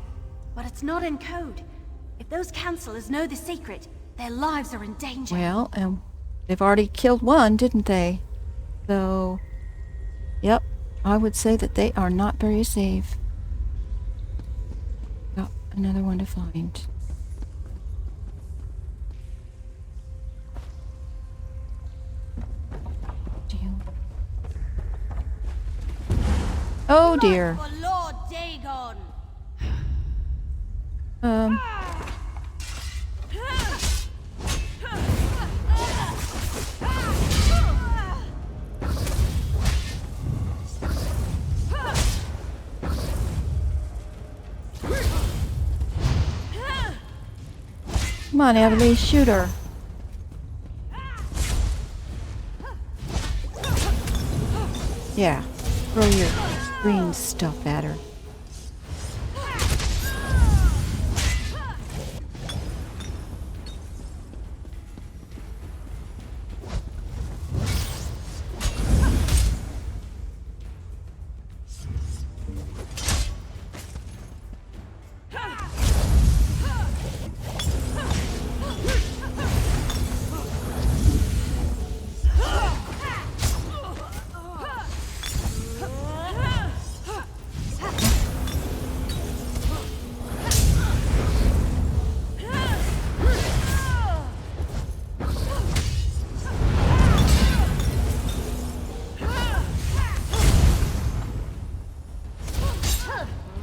but it's not in code. If those counselors know the secret, their lives are in danger. Well, they've already killed one, didn't they? So, yep, I would say that they are not very safe. Got another one to find. Oh dear. For Lord Dagon. Come on, Emily, shoot her. Yeah, throw your green stuff at her.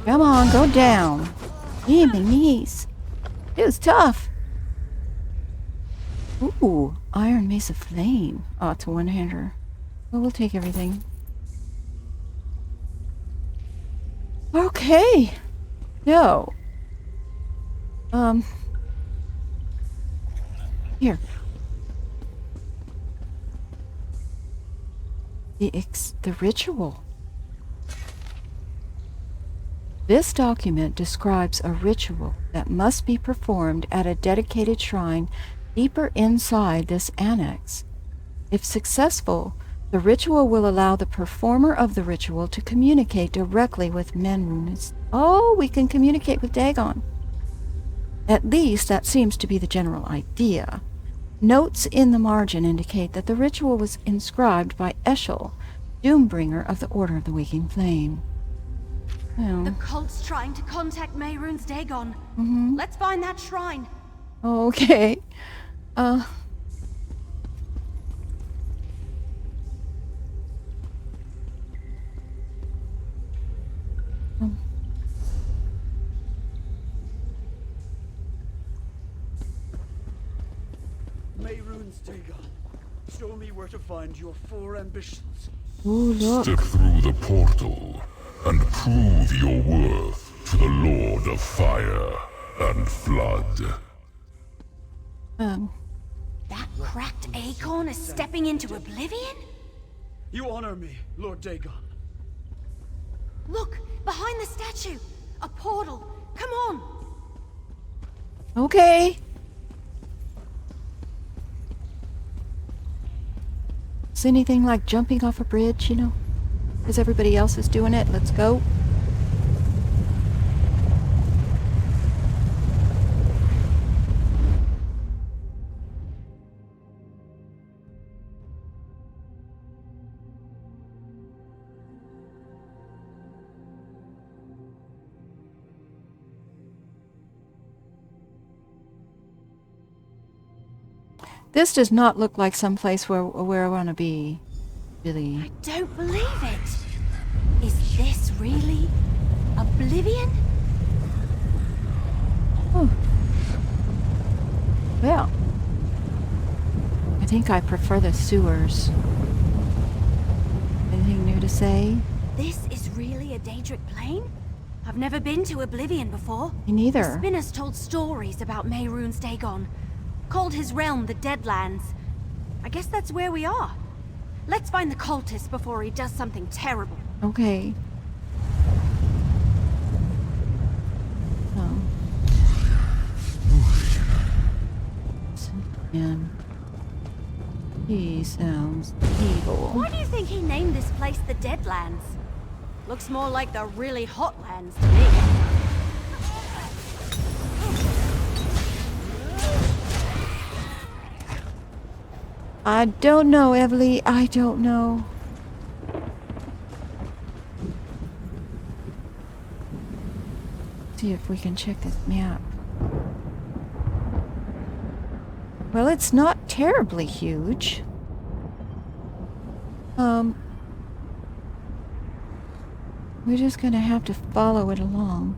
Come on, go down. Hey, my knees. It was tough. Ooh, Iron Mace of Flame. Oh, it's a one-hander. Well, we'll take everything. Okay. So. Here. The ritual. This document describes a ritual that must be performed at a dedicated shrine deeper inside this annex. If successful, the ritual will allow the performer of the ritual to communicate directly with Menrunas. Oh, we can communicate with Dagon. At least that seems to be the general idea. Notes in the margin indicate that the ritual was inscribed by Eshel, Doombringer of the Order of the Waking Flame. Well. The cult's trying to contact Mehrunes Dagon. Let's find that shrine. Okay. Mehrunes Dagon, show me where to find your 4 ambitions. Ooh, look. Step through the portal and prove your worth to the Lord of Fire and Flood. That cracked acorn is stepping into oblivion? You honor me, Lord Dagon. Look, behind the statue. A portal. Come on. Okay. Is anything like jumping off a bridge, you know? Because everybody else is doing it. Let's go. This does not look like some place where I want to be. Really. I don't believe it. Is this really Oblivion? Oh. Well, I think I prefer the sewers. Anything new to say? This is really a Daedric plane? I've never been to Oblivion before. Me neither. The spinners told stories about Mehrunes Dagon. Called his realm the Deadlands. I guess that's where we are. Let's find the cultist before he does something terrible. Okay. Oh. And he sounds evil. Why do you think he named this place the Deadlands? Looks more like the really hot lands to me. I don't know, Evely. I don't know. See if we can check this map. Well, it's not terribly huge. We're just gonna have to follow it along.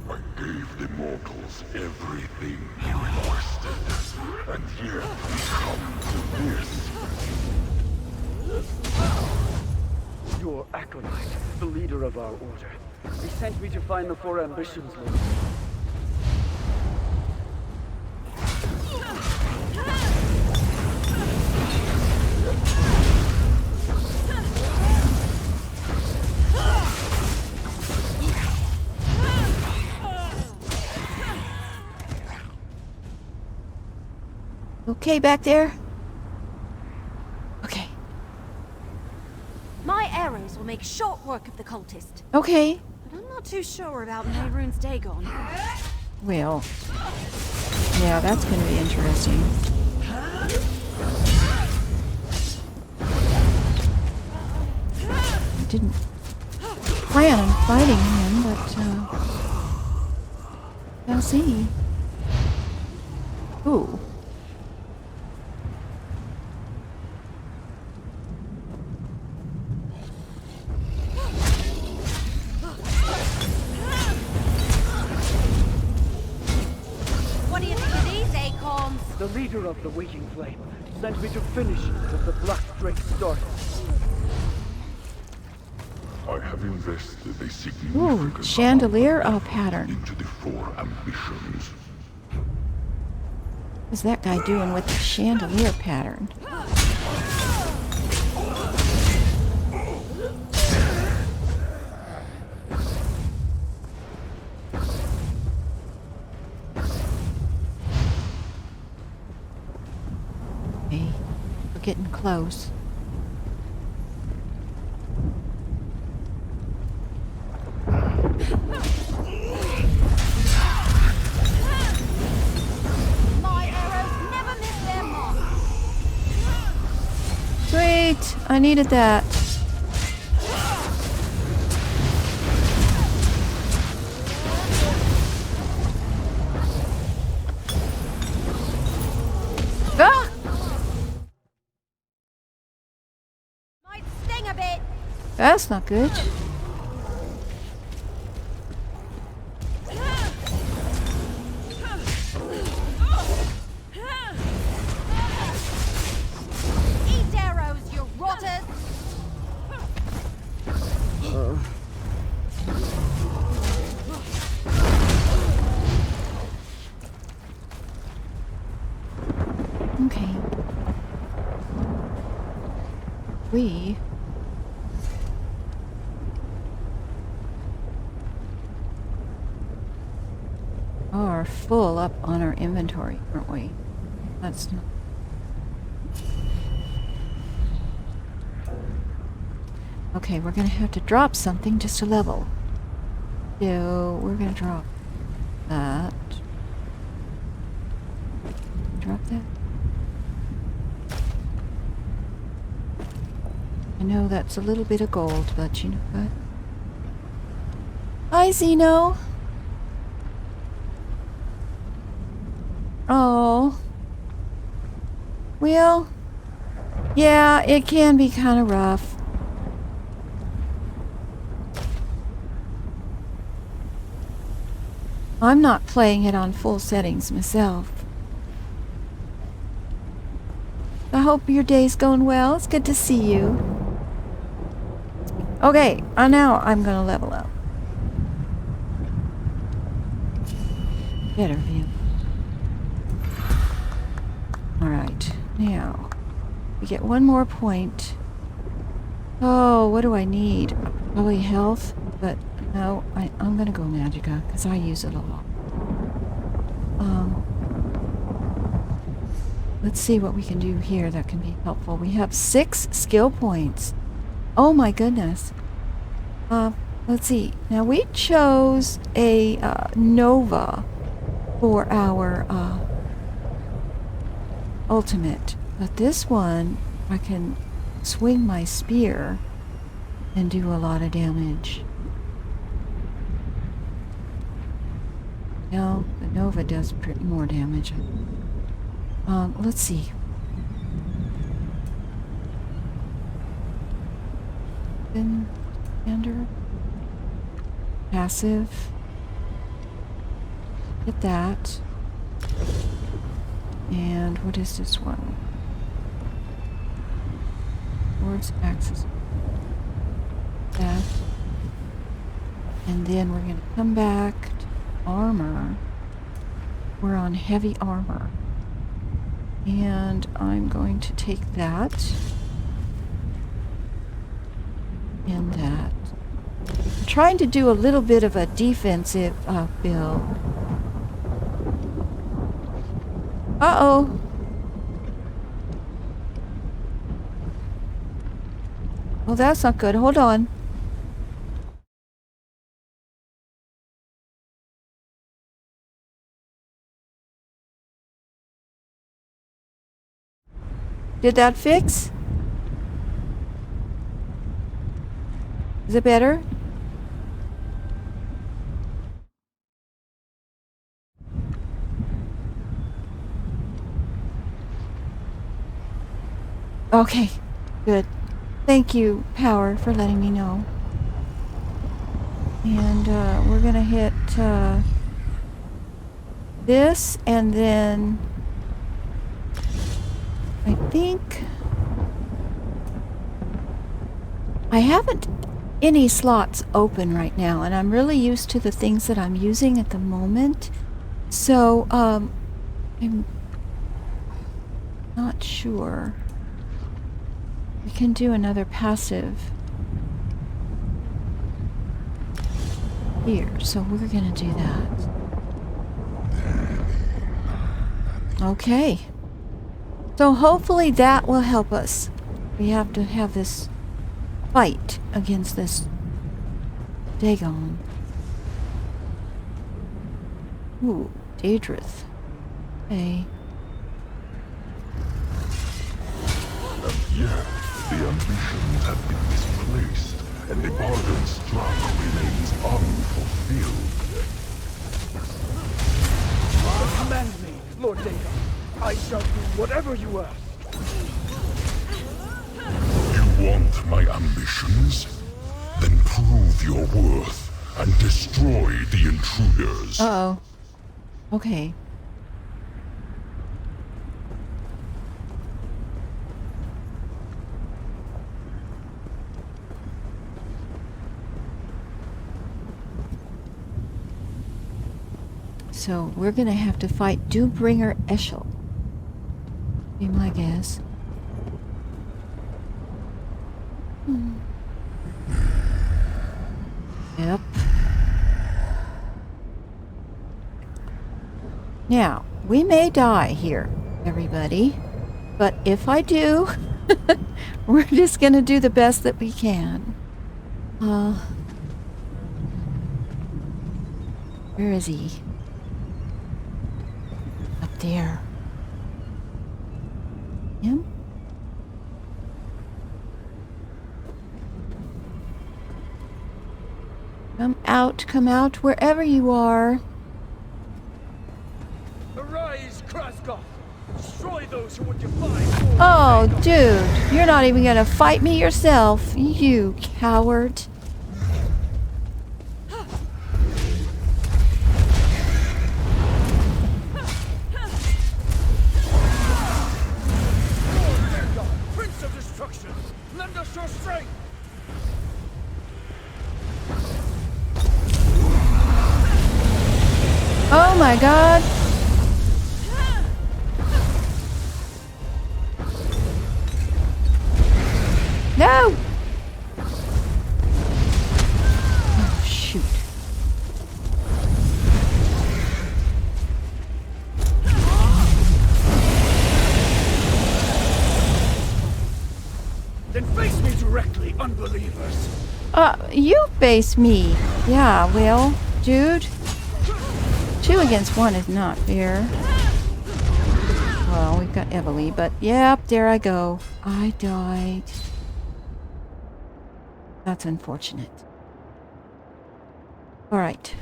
I gave the mortals everything they requested, and yet we come to this. Your acolyte, the leader of our order. He sent me to find the four ambitions, Lord. Okay, back there? Okay. My arrows will make short work of the cultist. Okay. But I'm not too sure about Mehrunes Dagon. Well, yeah, that's going to be interesting. I didn't plan on fighting him, but I'll see. Ooh. The leader of the Waking Flame sent me to finish what the Black Drake started. I have invested a significant Ooh, chandelier pattern. into the four ambitions. What's that guy doing with the chandelier pattern? Getting close. My arrows never miss their mark. Sweet! I needed that. Ah! That's not good. Eat arrows, you rotters! Okay. We are full up on our inventory, aren't we? That's not... Okay, we're gonna have to drop something just to level. So we're gonna drop that. Drop that. I know that's a little bit of gold, but you know what? Hi, Zeno! Oh. Well, yeah, it can be kind of rough. I'm not playing it on full settings myself. I hope your day's going well. It's good to see you. Okay, now I'm gonna level up. Better view. Alright, now we get one more point. Oh, what do I need? Probably health, but no, I'm gonna go Magicka because I use it a lot. Let's see what we can do here that can be helpful. We have 6 skill points. Oh my goodness. Let's see. Now we chose a Nova for our ultimate, but this one I can swing my spear and do a lot of damage. No, the Nova does more damage. Let's see. Standard. Passive. Get that. And what is this one? Towards axis. That. And then we're going to come back to armor. We're on heavy armor. And I'm going to take that. And that. I'm trying to do a little bit of a defensive build. Uh-oh. Well, that's not good. Hold on. Did that fix? Is it better? Okay, good. Thank you, Power, for letting me know. And we're gonna hit this, and then I think I haven't any slots open right now, and I'm really used to the things that I'm using at the moment. So I'm not sure. We can do another passive here, so we're gonna do that. Okay. So hopefully that will help us. We have to have this fight against this Dagon. Ooh, Daedrith. Okay. And yet, the ambitions have been misplaced, and the bargain struck remains unfulfilled. Command me, Lord Dagon. I shall do whatever you ask. You want my ambitions? Then prove your worth and destroy the intruders. Uh-oh. Okay. So we're gonna have to fight Doombringer Eshel. Be my guess. Yep. Now, we may die here, everybody. But if I do, we're just gonna do the best that we can. Where is he? Up there. Him? Come out, wherever you are. Arise, Kraskoth! Destroy those who would defy. Oh, dude, you're not even gonna fight me yourself, you coward. Prince of Destruction, lend us your strength. Oh my god. No! Oh, shoot. Then face me directly, unbelievers. You face me. Yeah, well, dude. 2 against 1 is not fair. Well, we've got Evely, but yep, there I go. I died. That's unfortunate. Alright.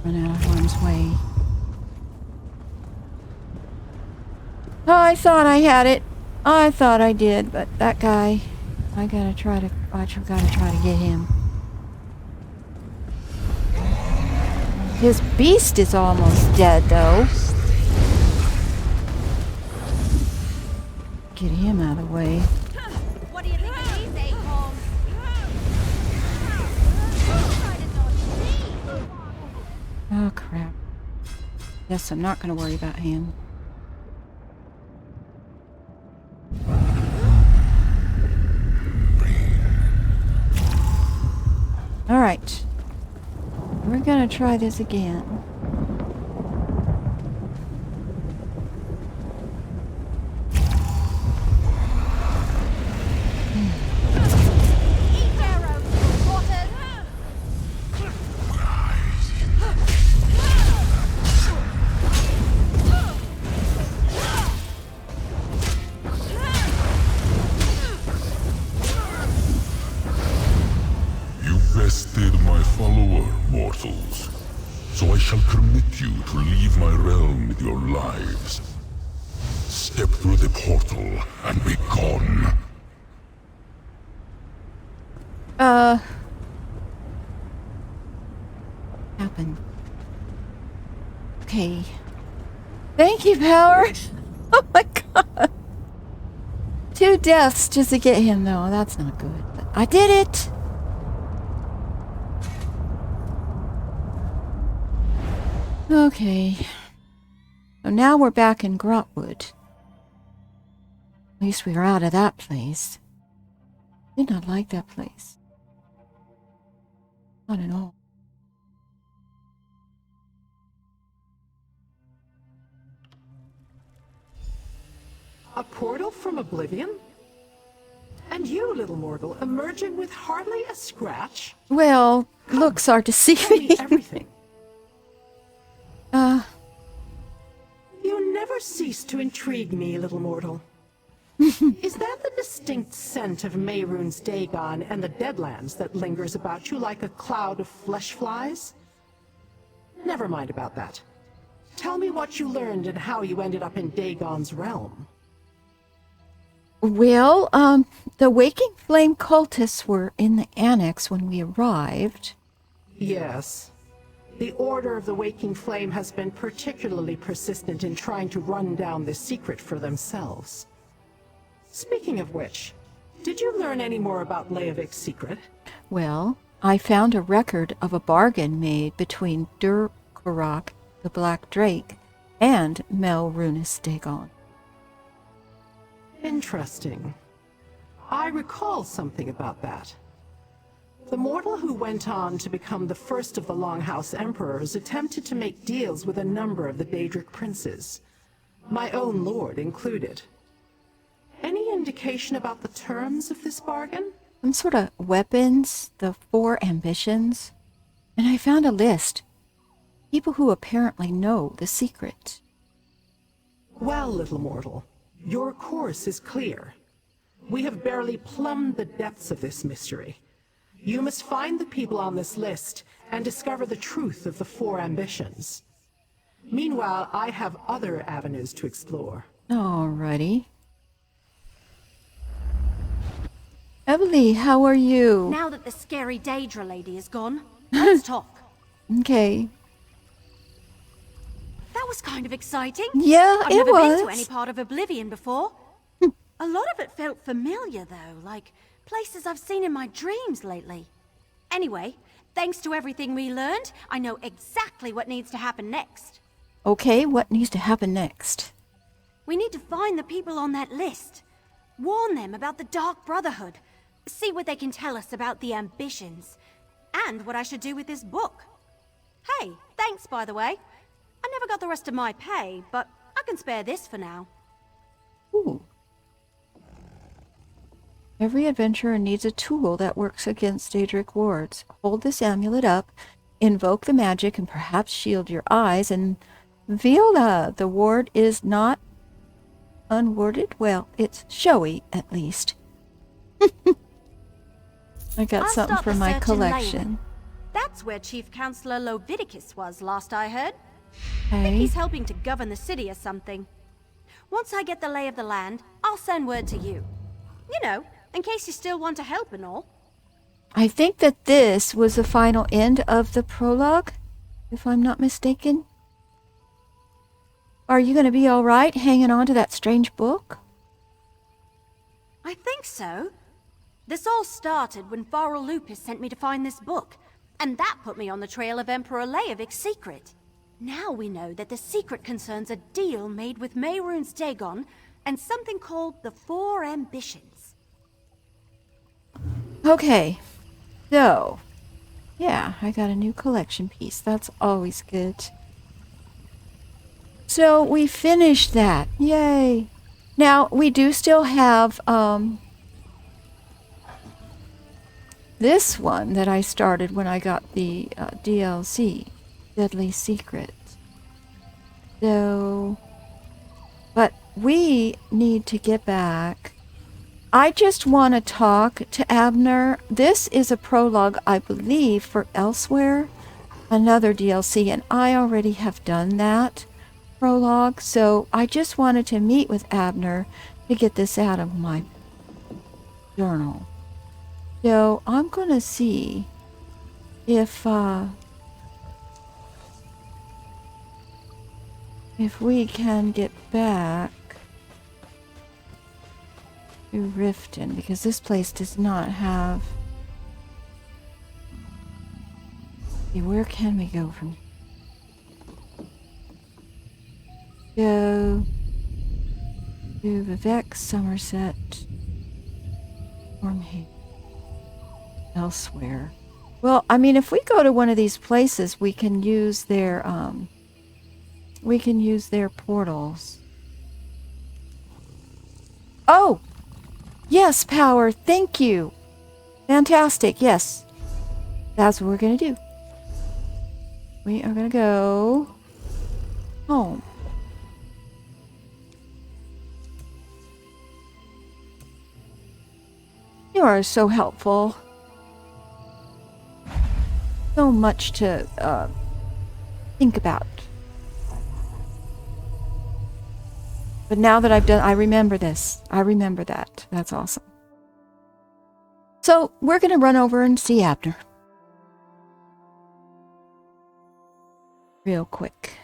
Run out of harm's way. Oh, I thought I had it. I thought I did, but that guy, I gotta try to get him. His beast is almost dead, though. Get him out of the way. What do you think of these acorns? Oh, crap. Yes, I'm not gonna worry about him. Alright. We're gonna try this again. Bested my follower, mortals. So I shall permit you to leave my realm with your lives. Step through the portal and be gone. Happened. Okay. Thank you, Power. Oh my god. 2 deaths just to get him, though. That's not good. But I did it! Okay. So now we're back in Blackwood. At least we are out of that place. Did not like that place. Not at all. A portal from oblivion? And you, little mortal, emerging with hardly a scratch? Well, looks are deceiving. Everything. You never cease to intrigue me, little mortal. Is that the distinct scent of Mehrunes Dagon and the Deadlands that lingers about you like a cloud of flesh flies? Never mind about that. Tell me what you learned and how you ended up in Dagon's realm. Well, the Waking Flame cultists were in the annex when we arrived. Yes. The Order of the Waking Flame has been particularly persistent in trying to run down this secret for themselves. Speaking of which, did you learn any more about Leovik's secret? Well, I found a record of a bargain made between Durkarok, the Black Drake, and Mehrunes Dagon. Interesting. I recall something about that. The mortal who went on to become the first of the Longhouse Emperors attempted to make deals with a number of the Daedric princes, my own lord included. Any indication about the terms of this bargain? Some sort of weapons, the 4 ambitions, and I found a list. People who apparently know the secret. Well, little mortal, your course is clear. We have barely plumbed the depths of this mystery. You must find the people on this list and discover the truth of the 4 ambitions. Meanwhile, I have other avenues to explore. Alrighty. Emily, how are you? Now that the scary Daedra lady is gone, let's talk. Okay. That was kind of exciting. Yeah, I've it never been to was. any part of Oblivion before. A lot of it felt familiar, though, like places I've seen in my dreams lately. Anyway, thanks to everything we learned, I know exactly what needs to happen next. Okay, what needs to happen next? We need to find the people on that list. Warn them about the Dark Brotherhood. See what they can tell us about the ambitions. And what I should do with this book. Hey, thanks, by the way. I never got the rest of my pay, but I can spare this for now. Ooh. Every adventurer needs a tool that works against Daedric wards. Hold this amulet up, invoke the magic, and perhaps shield your eyes, and Viola, the ward is not unworded. Well, it's showy, at least. I got something for my collection. That's where Chief Counselor Loviticus was, last I heard. Okay. I think he's helping to govern the city or something. Once I get the lay of the land, I'll send word to you. You know, in case you still want to help and all. I think that this was the final end of the prologue, if I'm not mistaken. Are you going to be all right hanging on to that strange book? I think so. This all started when Farrell Lupus sent me to find this book, and that put me on the trail of Emperor Leovic's secret. Now we know that the secret concerns a deal made with Mehrunes Dagon and something called the Four Ambitions. Okay, so, yeah, I got a new collection piece. That's always good. So we finished that. Yay. Now, we do still have this one that I started when I got the DLC, Deadly Secret. So, but we need to get back. I just want to talk to Abner. This is a prologue, I believe, for Elsewhere, another DLC, and I already have done that prologue, so I just wanted to meet with Abner to get this out of my journal. So I'm going to see if we can get back to Riften, because this place does not have... Where can we go from here? Go to Vivek, Somerset, Stormhaven, Elsewhere. Well, I mean, if we go to one of these places, we can use their portals. Oh! Yes, Power, thank you! Fantastic, yes. That's what we're gonna do. We are gonna go home. You are so helpful. So much to think about. But now that I've done, I remember this. I remember that. That's awesome. So we're going to run over and see Abner. Real quick.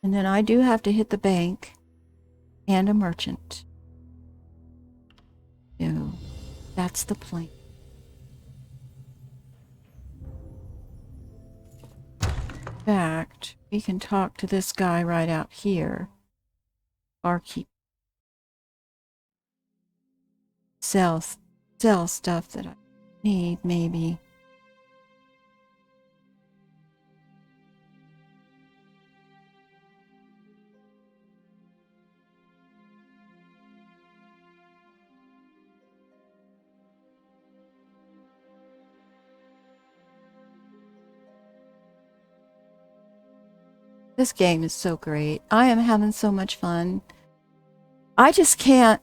And then I do have to hit the bank and a merchant. So that's the plan. In fact, we can talk to this guy right out here. Barkeep. Sell stuff that I need, maybe. This game is so great. I am having so much fun. I just can't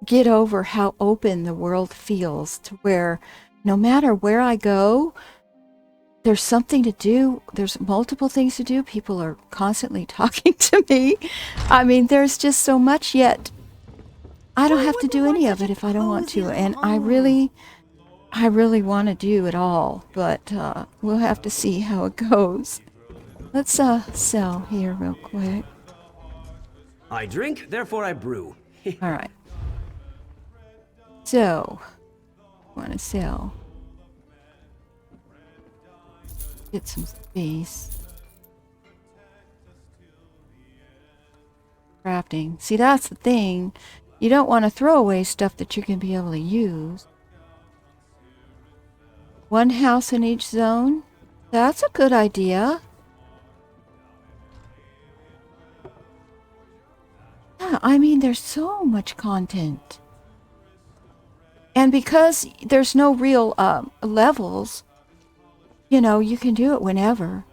get over how open the world feels, to where no matter where I go, there's something to do. There's multiple things to do. People are constantly talking to me. I mean, there's just so much, yet I don't have to do any of it if I don't want to. And I really want to do it all, but we'll have to see how it goes. Let's sell here real quick. I drink, therefore I brew. All right. So, want to sell. Get some space. Crafting. See, that's the thing. You don't want to throw away stuff that you're going to be able to use. One house in each zone? That's a good idea. Yeah, I mean, there's so much content. And because there's no real levels, you know, you can do it whenever.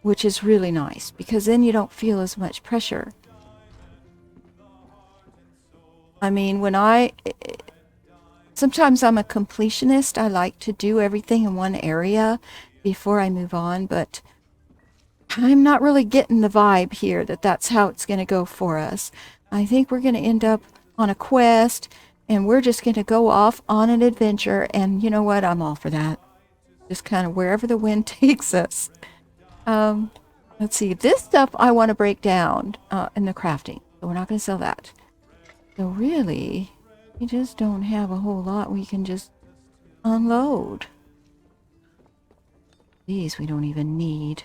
Which is really nice, because then you don't feel as much pressure. I mean, sometimes I'm a completionist. I like to do everything in one area before I move on, but I'm not really getting the vibe here that that's how it's going to go for us. I think we're going to end up on a quest, and we're just going to go off on an adventure, and you know what? I'm all for that. Just kind of wherever the wind takes us. Let's see. This stuff I want to break down in the crafting, so we're not going to sell that. So really, we just don't have a whole lot we can just unload. These we don't even need.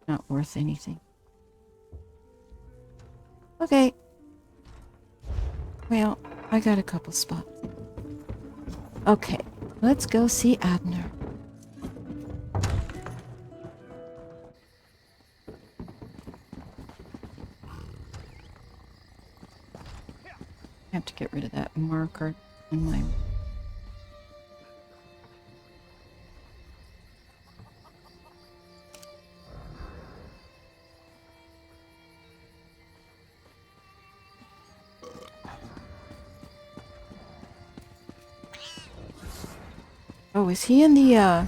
Not worth anything. Okay. Well, I got a couple spots. Okay, let's go see Abner. I have to get rid of that marker in my... Oh, is he in the,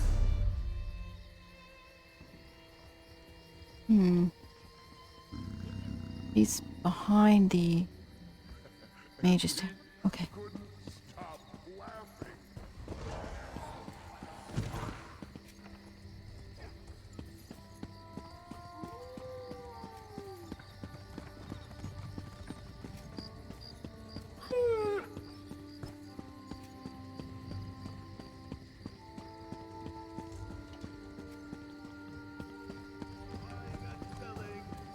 He's behind the mage's tower. Okay.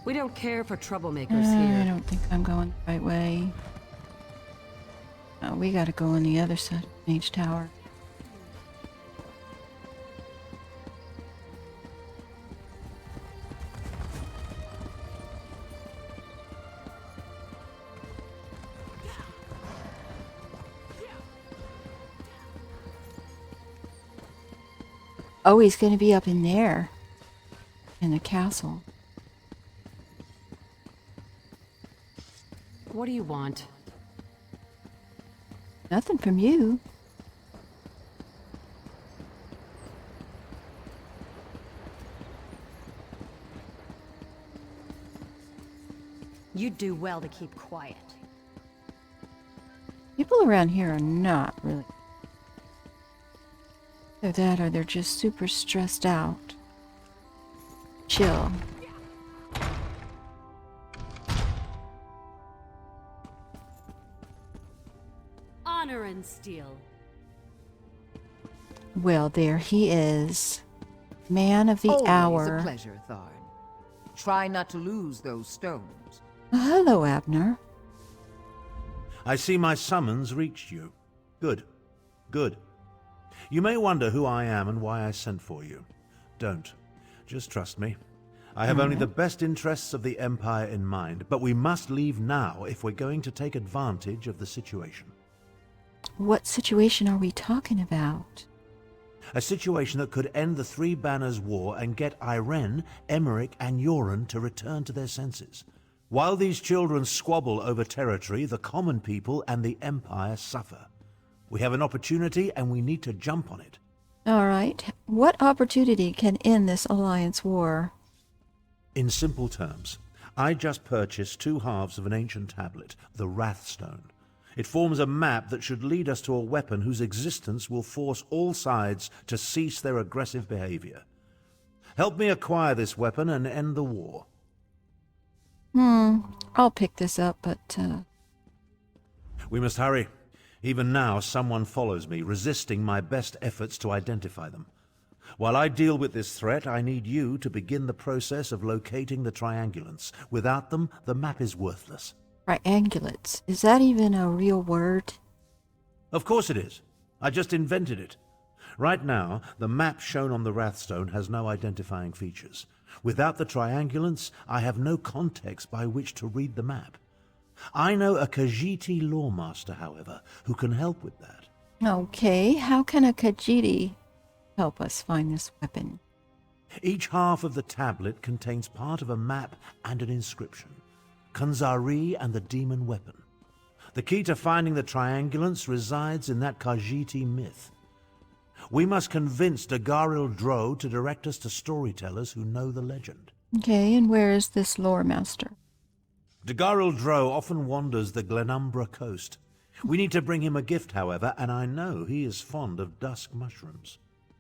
We don't care for troublemakers I here. don't think I'm going the right way. Oh, we gotta go on the other side of the mage tower. Oh, he's gonna be up in there. In the castle. What do you want? Nothing from you. You'd do well to keep quiet. People around here are not really. Either that or they're just super stressed out. Chill. Honor and steel. Well, there he is. Man of the Always hour. a pleasure, Tharn. Try not to lose those stones. Hello, Abner. I see my summons reached you. Good. Good. You may wonder who I am and why I sent for you. Don't. Just trust me. I have only the best interests of the Empire in mind, but we must leave now if we're going to take advantage of the situation. What situation are we talking about? A situation that could end the Three Banners War and get Irene, Emmerich, and Yoren to return to their senses. While these children squabble over territory, the common people and the Empire suffer. We have an opportunity and we need to jump on it. All right. What opportunity can end this alliance war? In simple terms, I just purchased 2 halves of an ancient tablet, the Wrathstone. It forms a map that should lead us to a weapon whose existence will force all sides to cease their aggressive behavior. Help me acquire this weapon and end the war. I'll pick this up, but, We must hurry. Even now, someone follows me, resisting my best efforts to identify them. While I deal with this threat, I need you to begin the process of locating the triangulants. Without them, the map is worthless. triangulates. Is that even a real word? Of course it is. I just invented it. Right now, the map shown on the Wrathstone has no identifying features. Without the triangulants, I have no context by which to read the map. I know a Khajiiti lawmaster, however, who can help with that. Okay, how can a Khajiiti help us find this weapon? Each half of the tablet contains part of a map and an inscription. Khanzari and the demon weapon. The key to finding the triangulants resides in that Khajiiti myth. We must convince Dagharil Dro to direct us to storytellers who know the legend. Okay, and where is this lore master? Dagharil Dro often wanders the Glenumbra coast. We need to bring him a gift, however, and I know he is fond of dusk mushrooms.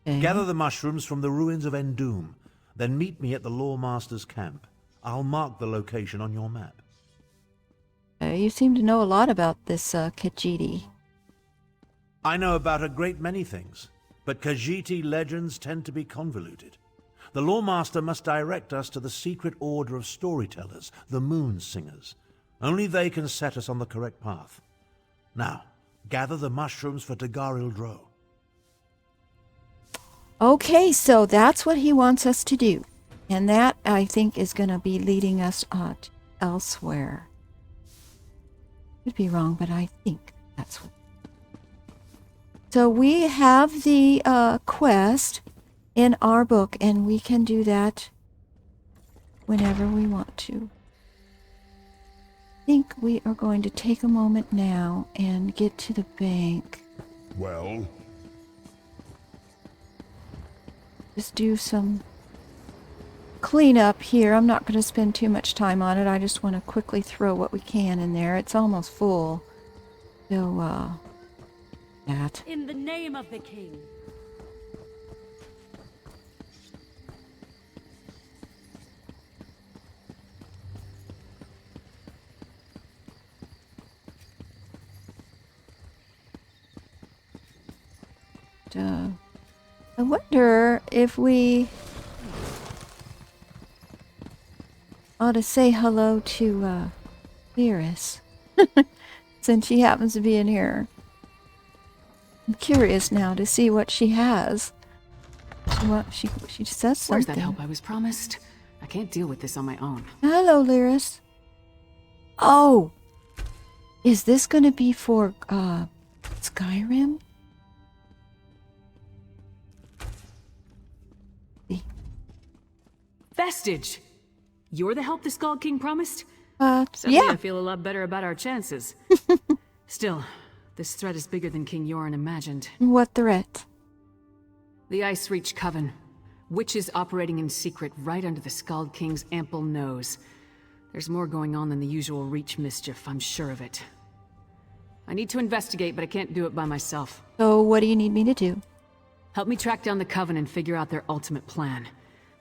Okay. Gather the mushrooms from the ruins of Endum, then meet me at the Lawmaster's camp. I'll mark the location on your map. You seem to know a lot about this Khajiiti. I know about a great many things, but Khajiiti legends tend to be convoluted. The Lawmaster must direct us to the secret order of storytellers, the Moon Singers. Only they can set us on the correct path. Now, gather the mushrooms for Dagharil Dro. Okay, so that's what he wants us to do. And that, I think, is going to be leading us elsewhere. Could be wrong, but I think that's what. So we have the quest in our book, and we can do that whenever we want to. I think we are going to take a moment now and get to the bank. Well? Just do some cleanup here. I'm not going to spend too much time on it. I just want to quickly throw what we can in there. It's almost full. So, that. In the name of the king. I wonder if we ought to say hello to Lyris, since she happens to be in here. I'm curious now to see what she has. She says something. Where's that help I was promised? I can't deal with this on my own. Hello, Lyris. Oh! Is this going to be for, Skyrim? Vestige! You're the help the Skull King promised? Suddenly yeah. I feel a lot better about our chances. Still, this threat is bigger than King Yoren imagined. What threat? The Ice Reach Coven. Witches operating in secret right under the Skald King's ample nose. There's more going on than the usual Reach mischief, I'm sure of it. I need to investigate, but I can't do it by myself. So what do you need me to do? Help me track down the Coven and figure out their ultimate plan.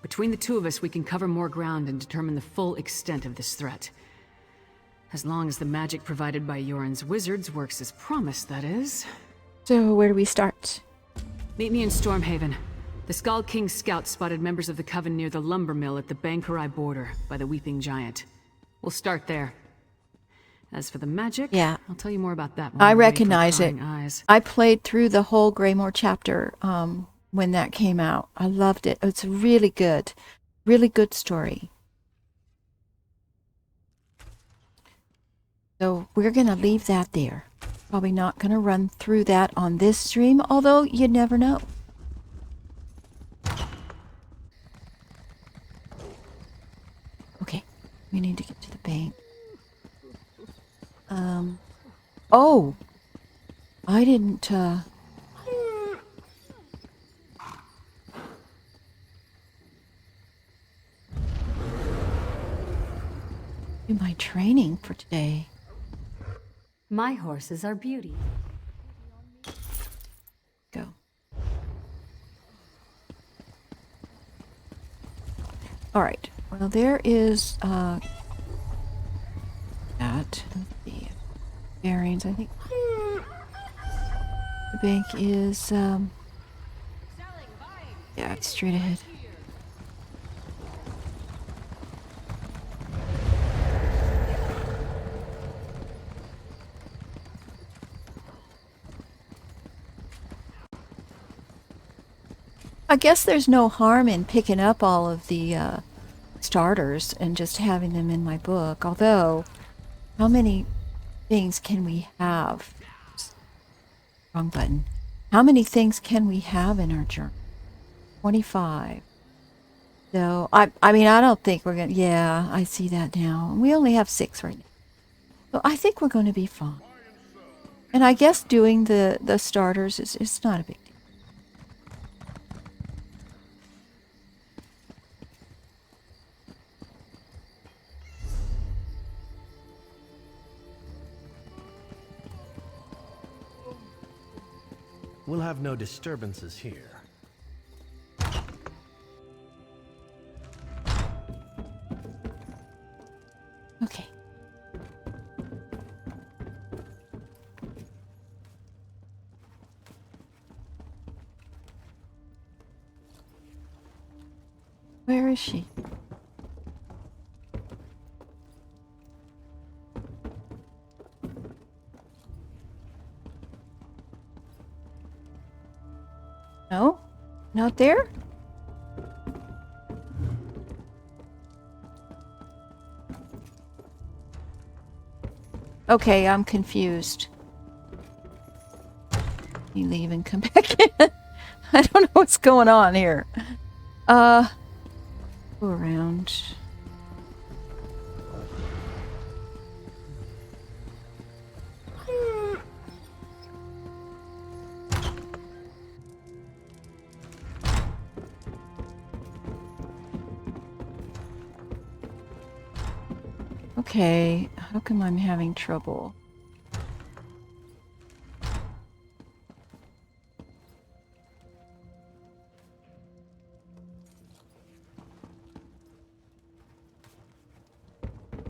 Between the two of us, we can cover more ground and determine the full extent of this threat. As long as the magic provided by Yoren's wizards works as promised, that is. So where do we start? Meet me in Stormhaven. The Skald King's scouts spotted members of the Coven near the lumber mill at the Bankarai border by the Weeping Giant. We'll start there. As for the magic, yeah, I'll tell you more about that. I recognize it. Eyes. I played through the whole Greymore chapter when that came out. I loved it. It's really good story. So we're going to leave that there. Probably not going to run through that on this stream, although you never know. Okay, we need to get to the bank. Oh, I didn't, do my training for today. My horses are beauty. Go. All right. Well, there is that. The bearings, I think. The bank is yeah, it's straight ahead. I guess there's no harm in picking up all of the starters and just having them in my book. Although, how many things can we have? Wrong button. How many things can we have in our journal? 25. So, I mean, I don't think we're going to... Yeah, I see that now. We only have 6 right now. So I think we're going to be fine. And I guess doing the starters is not a big deal. We'll have no disturbances here. Okay. Where is she? No? Not there? Okay, I'm confused. You leave and come back in. I don't know what's going on here. Go around. Okay, how come I'm having trouble?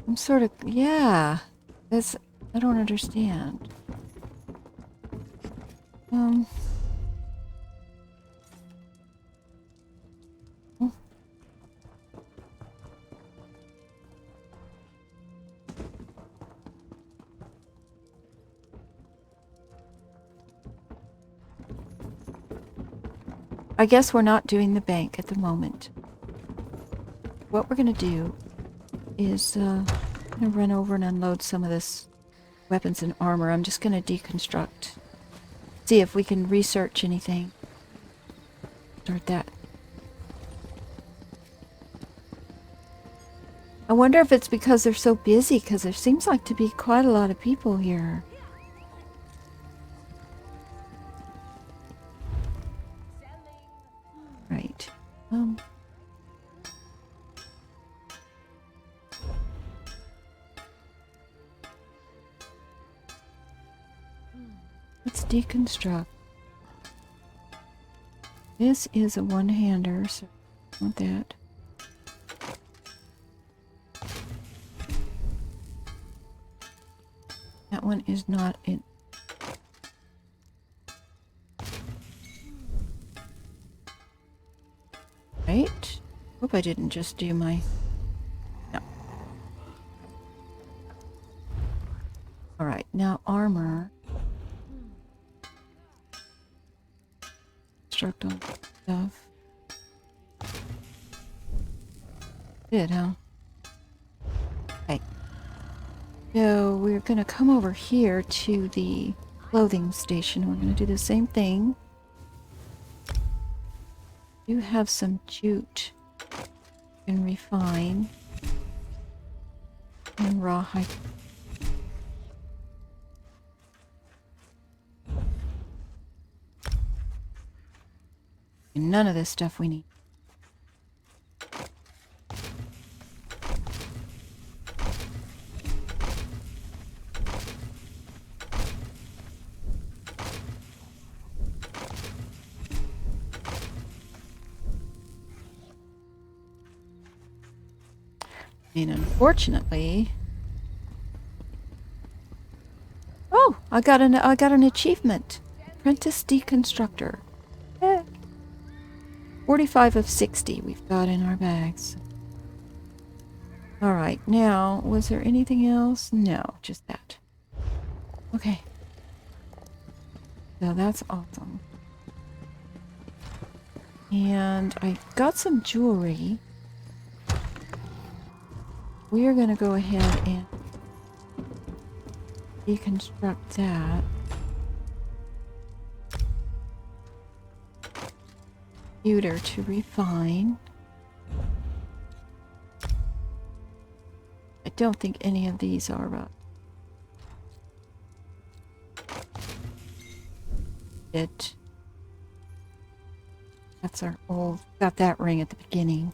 I'm sort of, yeah, that's, I don't understand. Oh. I guess we're not doing the bank at the moment. What we're going to do is I'm going to run over and unload some of this weapons and armor. I'm just going to deconstruct. See if we can research anything. Start that. I wonder if it's because they're so busy, because there seems like to be quite a lot of people here. Right. Let's deconstruct. This is a one-hander, so I want that. That one is not in. Right? Hope I didn't just do my... No. Alright, now armor. Construct all stuff. Did, huh? Okay. So we're gonna come over here to the clothing station. We're gonna do the same thing. You have some jute and refine and rawhide. And none of this stuff we need. mean, unfortunately... Oh, I got an achievement. Apprentice Deconstructor. 45 of 60 we've got in our bags. Alright, now, was there anything else? No, just that. Okay. So that's awesome. And I got some jewelry. We are going to go ahead and deconstruct that. Computer to refine. I don't think any of these are it. That's our old, got that ring at the beginning.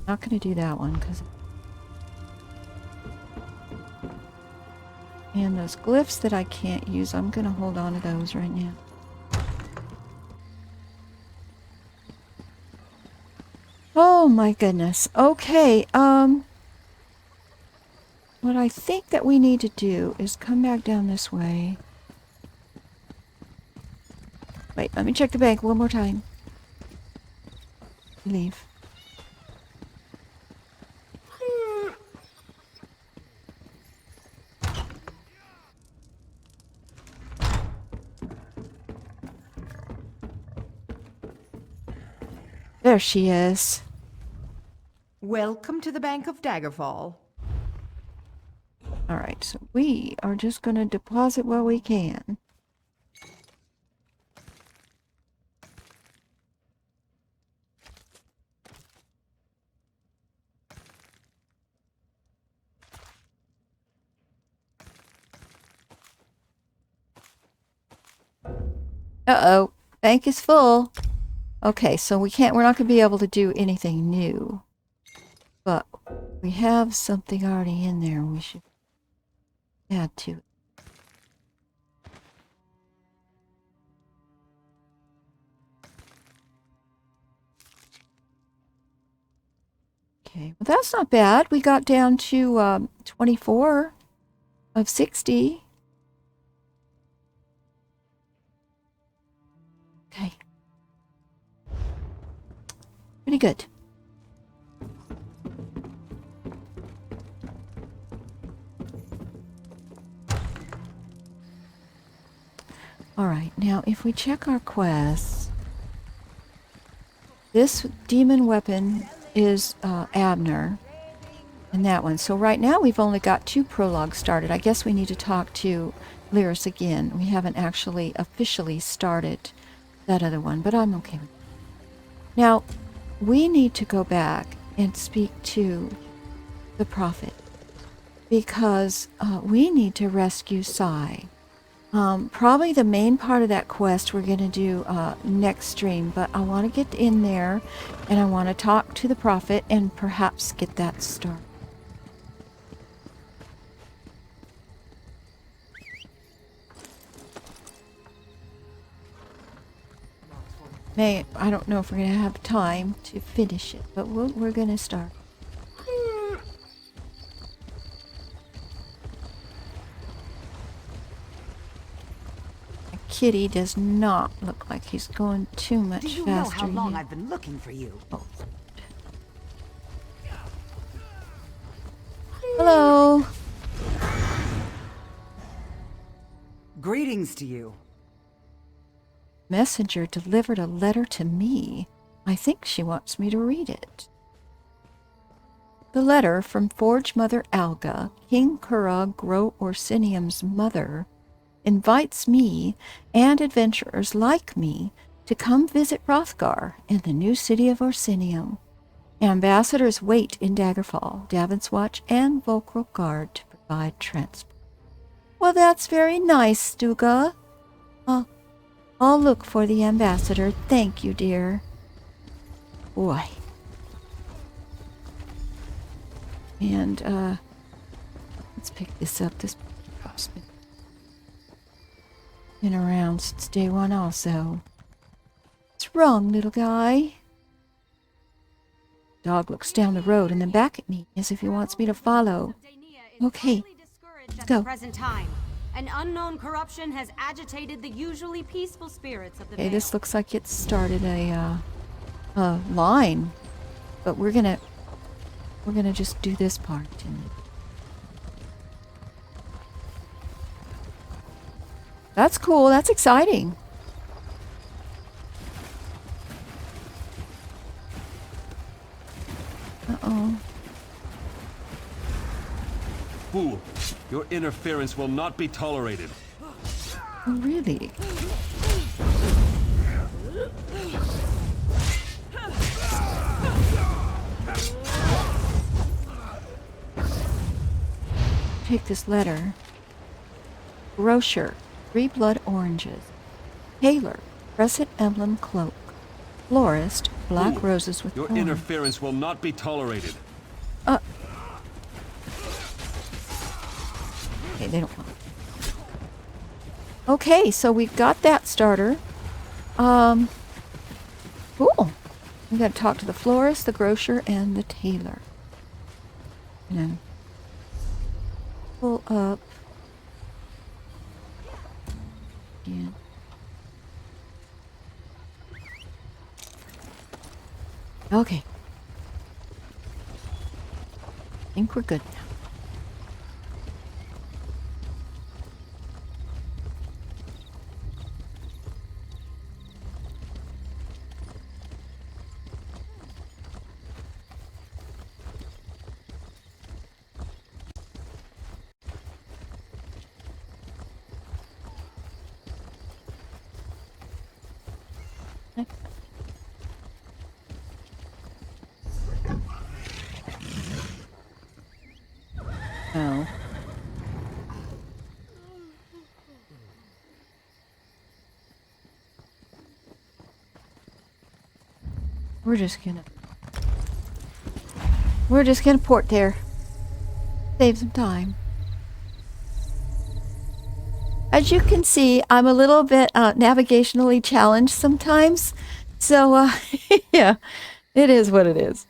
Not gonna do that one because. And those glyphs that I can't use, I'm gonna hold on to those right now. Oh my goodness. Okay, what I think that we need to do is come back down this way. Wait, let me check the bank one more time. Leave. There she is. Welcome to the Bank of Daggerfall. Alright, so we are just going to deposit what we can. Uh-oh, bank is full. Okay, so we're not going to be able to do anything new. But we have something already in there we should add to it. Okay, well that's not bad. We got down to 24 of 60. Okay. Pretty good. Alright, now if we check our quests, this demon weapon is Abner, and that one. So right now we've only got 2 prologues started. I guess we need to talk to Lyris again. We haven't actually officially started that other one, but I'm okay with it. Now, we need to go back and speak to the prophet, because we need to rescue Sai. Probably the main part of that quest we're going to do next stream, but I want to get in there and I want to talk to the prophet and perhaps get that started. I don't know if we're going to have time to finish it, but we're going to start. Kitty does not look like he's going too much faster. Do you know how long I've been looking for you? Oh. Hello. Greetings to you. Messenger delivered a letter to me. I think she wants me to read it. The letter from Forge Mother Alga, King Kurog Gro Orsinium's mother, invites me and adventurers like me to come visit Hrothgar in the new city of Orsinium. Ambassadors wait in Daggerfall, Davon's Watch, and Volcral Guard to provide transport. Well, that's very nice, Stuga. I'll look for the ambassador. Thank you, dear. Boy. And, let's pick this up. This house been around since day one also. It's wrong, little guy? Dog looks down the road and then back at me as if he wants me to follow. Okay, let's go. Present time. An unknown corruption has agitated the usually peaceful spirits of the Okay, this looks like it started a line, but we're gonna just do this part. That's cool. That's exciting. Uh-oh. Fool, your interference will not be tolerated. Oh, really? Take this letter. Grocer, 3 blood oranges. Tailor, crescent emblem cloak. Florist, black Fool, roses with your thorns. interference will not be tolerated. Okay, they don't want. Okay, so we've got that starter. Cool. We got to talk to the florist, the grocer, and the tailor. And then pull up. Yeah. Okay. I think we're good now. No. We're just gonna port there. Save some time. As you can see, I'm a little bit navigationally challenged sometimes. So, yeah, it is what it is.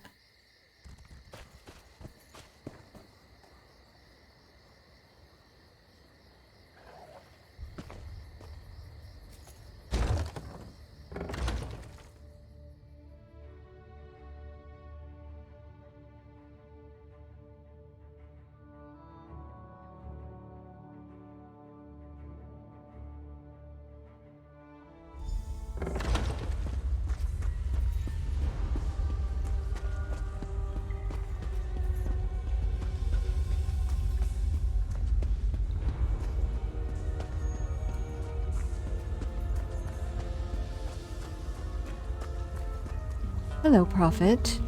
Hello, Prophet.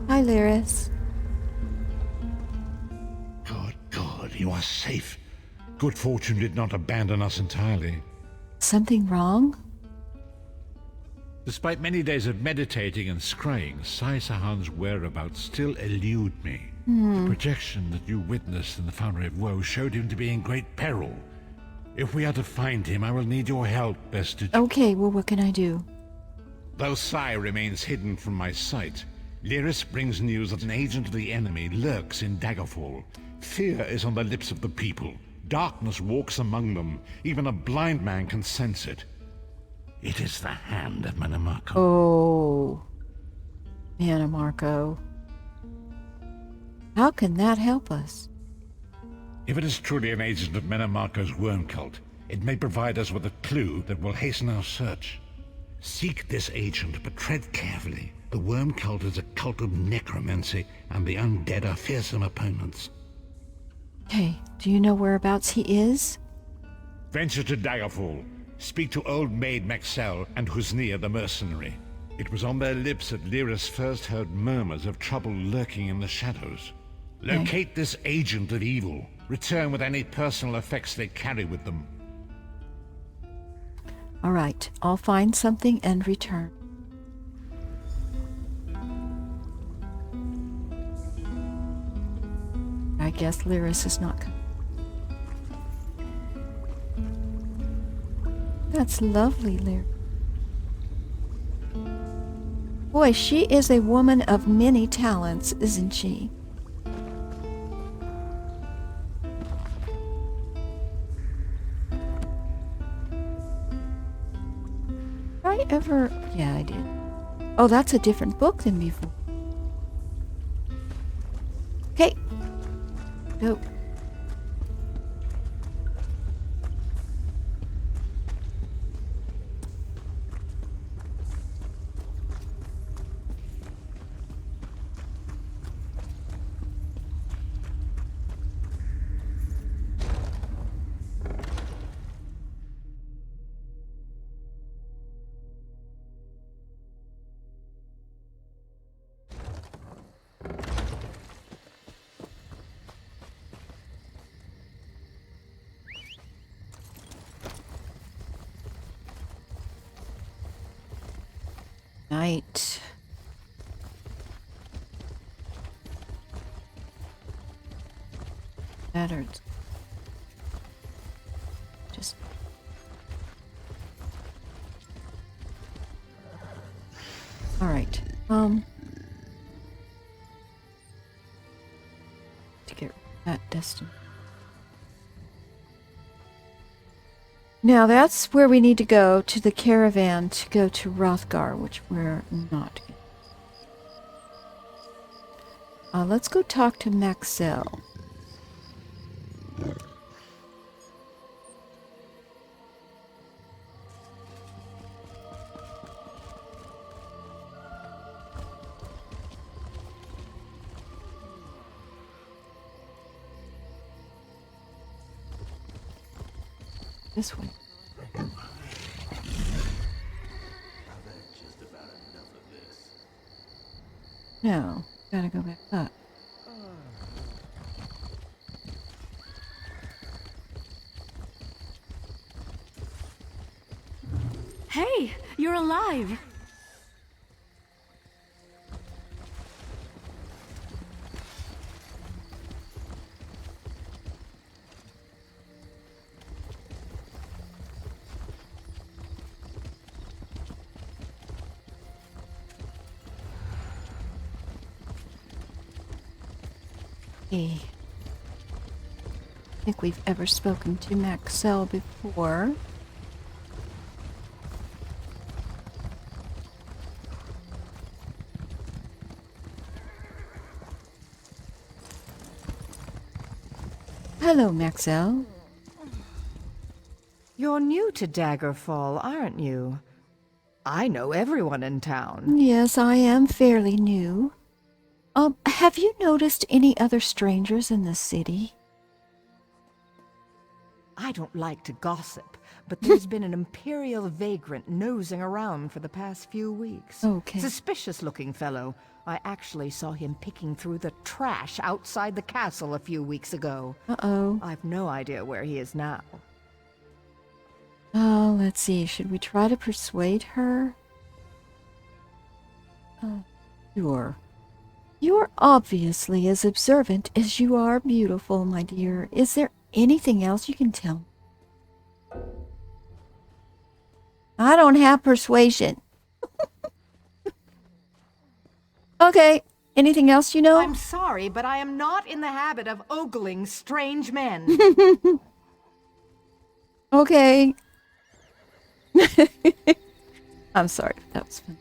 Hi, Lyris. God, you are safe. Good fortune did not abandon us entirely. Something wrong? Despite many days of meditating and scrying, Sai Sahan's whereabouts still elude me. The projection that you witnessed in the Foundry of Woe showed him to be in great peril. If we are to find him, I will need your help, best. Okay, well, what can I do? Though Sai remains hidden from my sight, Lyris brings news that an agent of the enemy lurks in Daggerfall. Fear is on the lips of the people. Darkness walks among them. Even a blind man can sense it. It is the hand of Manamarco. Oh, Manamarco. How can that help us? If it is truly an agent of Manamarco's worm cult, it may provide us with a clue that will hasten our search. Seek this agent, but tread carefully. The worm cult is a cult of necromancy, and the undead are fearsome opponents. Hey, do you know whereabouts he is? Venture to Daggerfall. Speak to Old Maid Maxell and Husnia the mercenary. It was on their lips that Lyris first heard murmurs of trouble lurking in the shadows. Locate this agent of evil. Return with any personal effects they carry with them. All right, I'll find something and return. I guess Lyris is not coming. That's lovely, Lyris. Boy, she is a woman of many talents, isn't she? Did I ever... Yeah, I did. Oh, that's a different book than before. Okay. Go. Night. Battered. Just. All right. To get that distance. Now that's where we need to go to the caravan to go to Rothgar, which we're not. Let's go talk to Maxell. This way. No, gotta go back up. Hey, you're alive! I think we've ever spoken to Maxell before. Hello, Maxell. You're new to Daggerfall, aren't you? I know everyone in town. Yes, I am fairly new. Have you noticed any other strangers in the city? I don't like to gossip, but there's been an Imperial vagrant nosing around for the past few weeks. Okay. Suspicious-looking fellow. I actually saw him picking through the trash outside the castle a few weeks ago. Uh-oh. I've no idea where he is now. Oh, let's see. Should we try to persuade her? Sure. You're obviously as observant as you are beautiful, my dear. Is there anything else you can tell me? I don't have persuasion. Okay. Anything else you know? I'm sorry, but I am not in the habit of ogling strange men. Okay. I'm sorry. That was fun.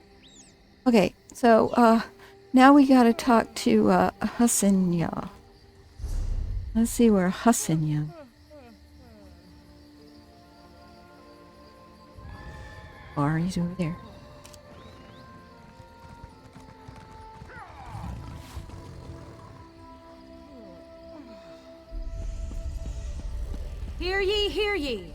Okay, so, now we gotta talk to, Hasinya. Let's see where Hasinya. Or he's over there. Hear ye, hear ye!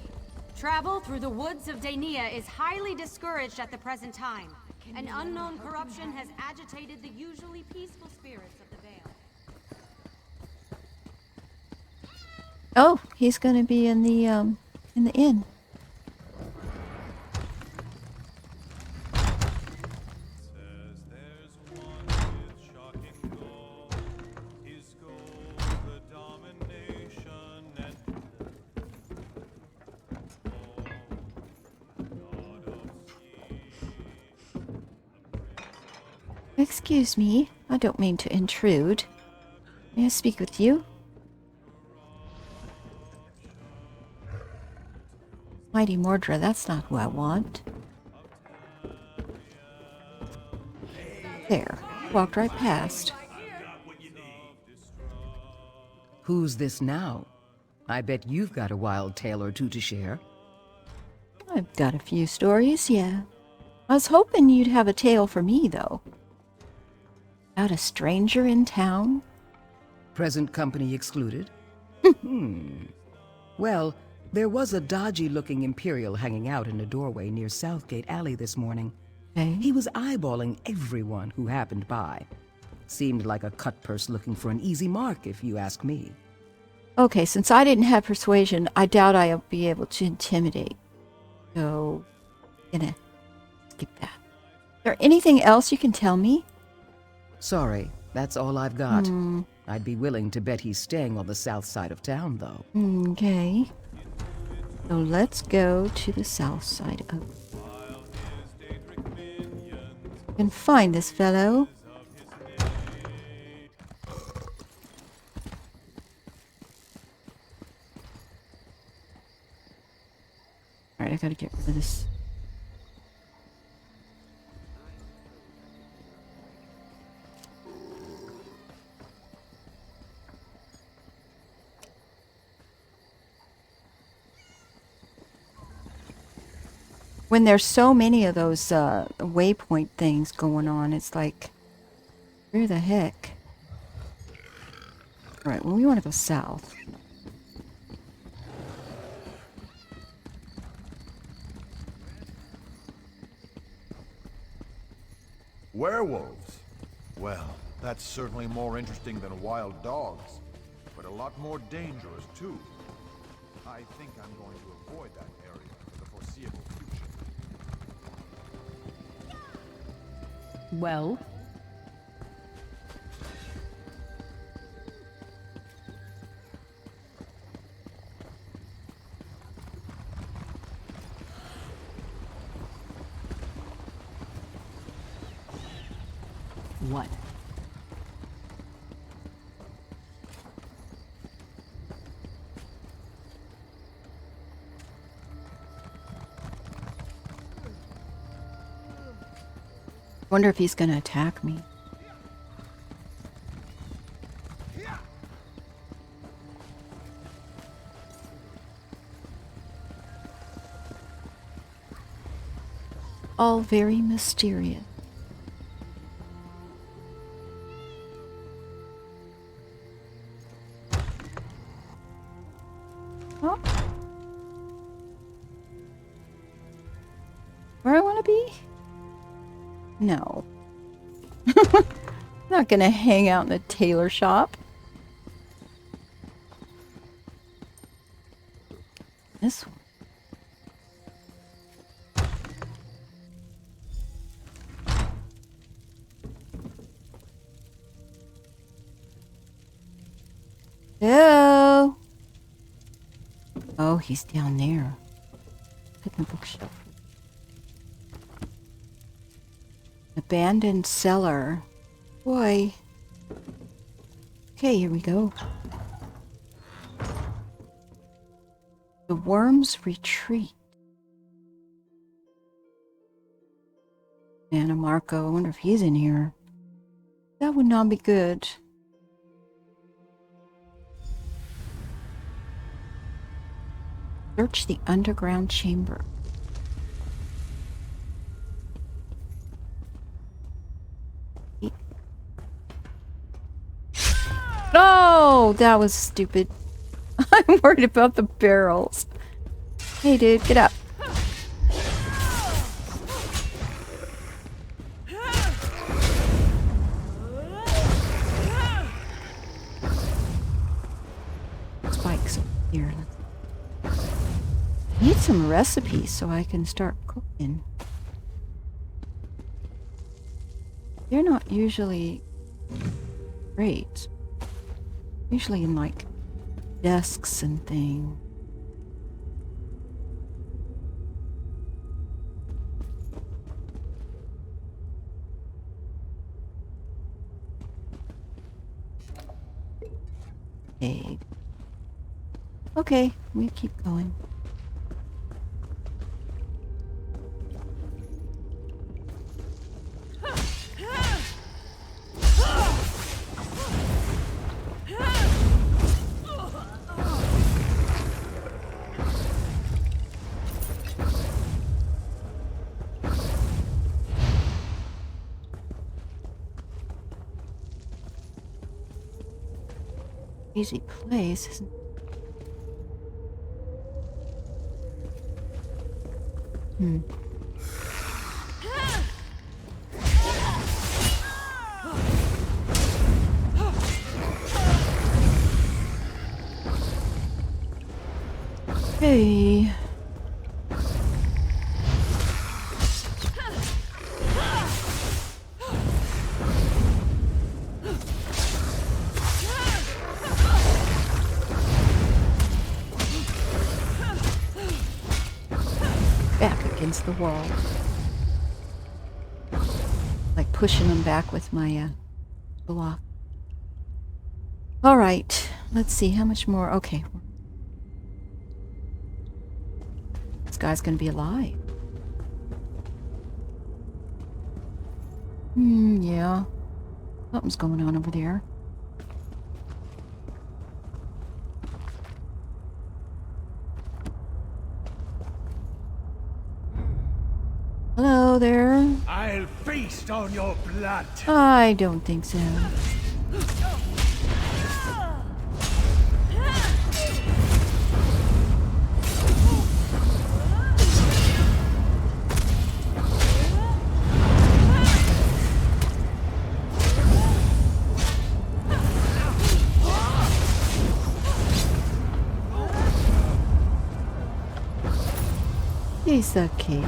Travel through the woods of Daenia is highly discouraged at the present time. An unknown corruption has agitated the usually peaceful spirits of the Vale. Oh, he's gonna be in the inn. Excuse me, I don't mean to intrude. May I speak with you? Mighty Mordra, that's not who I want. There, walked right past. Who's this now? I bet you've got a wild tale or two to share. I've got a few stories, yeah. I was hoping you'd have a tale for me, though. About a stranger in town? Present company excluded? Well, there was a dodgy-looking Imperial hanging out in a doorway near Southgate Alley this morning. Okay. He was eyeballing everyone who happened by. Seemed like a cutpurse looking for an easy mark, if you ask me. Okay, since I didn't have persuasion, I doubt I'll be able to intimidate. So, gonna skip that. Is there anything else you can tell me? Sorry, that's all I've got. I'd be willing to bet he's staying on the south side of town, though. Okay. So let's go to the south side of... You can find this fellow. Alright, I gotta get rid of this. When there's so many of those waypoint things going on, it's like, where the heck? Alright, well, we want to go south. Werewolves? Well, that's certainly more interesting than wild dogs, but a lot more dangerous, too. I think I'm going to avoid that area for the foreseeable future. Well? What? Wonder if he's gonna attack me. All very mysterious. Oh. Where I want to be? No. Not gonna hang out in a tailor shop. This one. Hello. Oh, he's down there. Put in the bookshelf. Abandoned cellar. Boy. Okay, here we go. The worm's retreat. Anna Marco. I wonder if he's in here. That would not be good. Search the underground chamber. Oh, that was stupid. I'm worried about the barrels. Hey, dude, get up. Spikes up here. I need some recipes so I can start cooking. They're not usually great. Usually in like desks and things. egg. Okay, we keep going. Easy place, isn't it? Okay. Back against the wall. Like pushing them back with my block. All right, let's see how much more. Okay. This guy's gonna be alive. Yeah. Something's going on over there. Hello there. I'll feast on your blood. I don't think so. He's the key.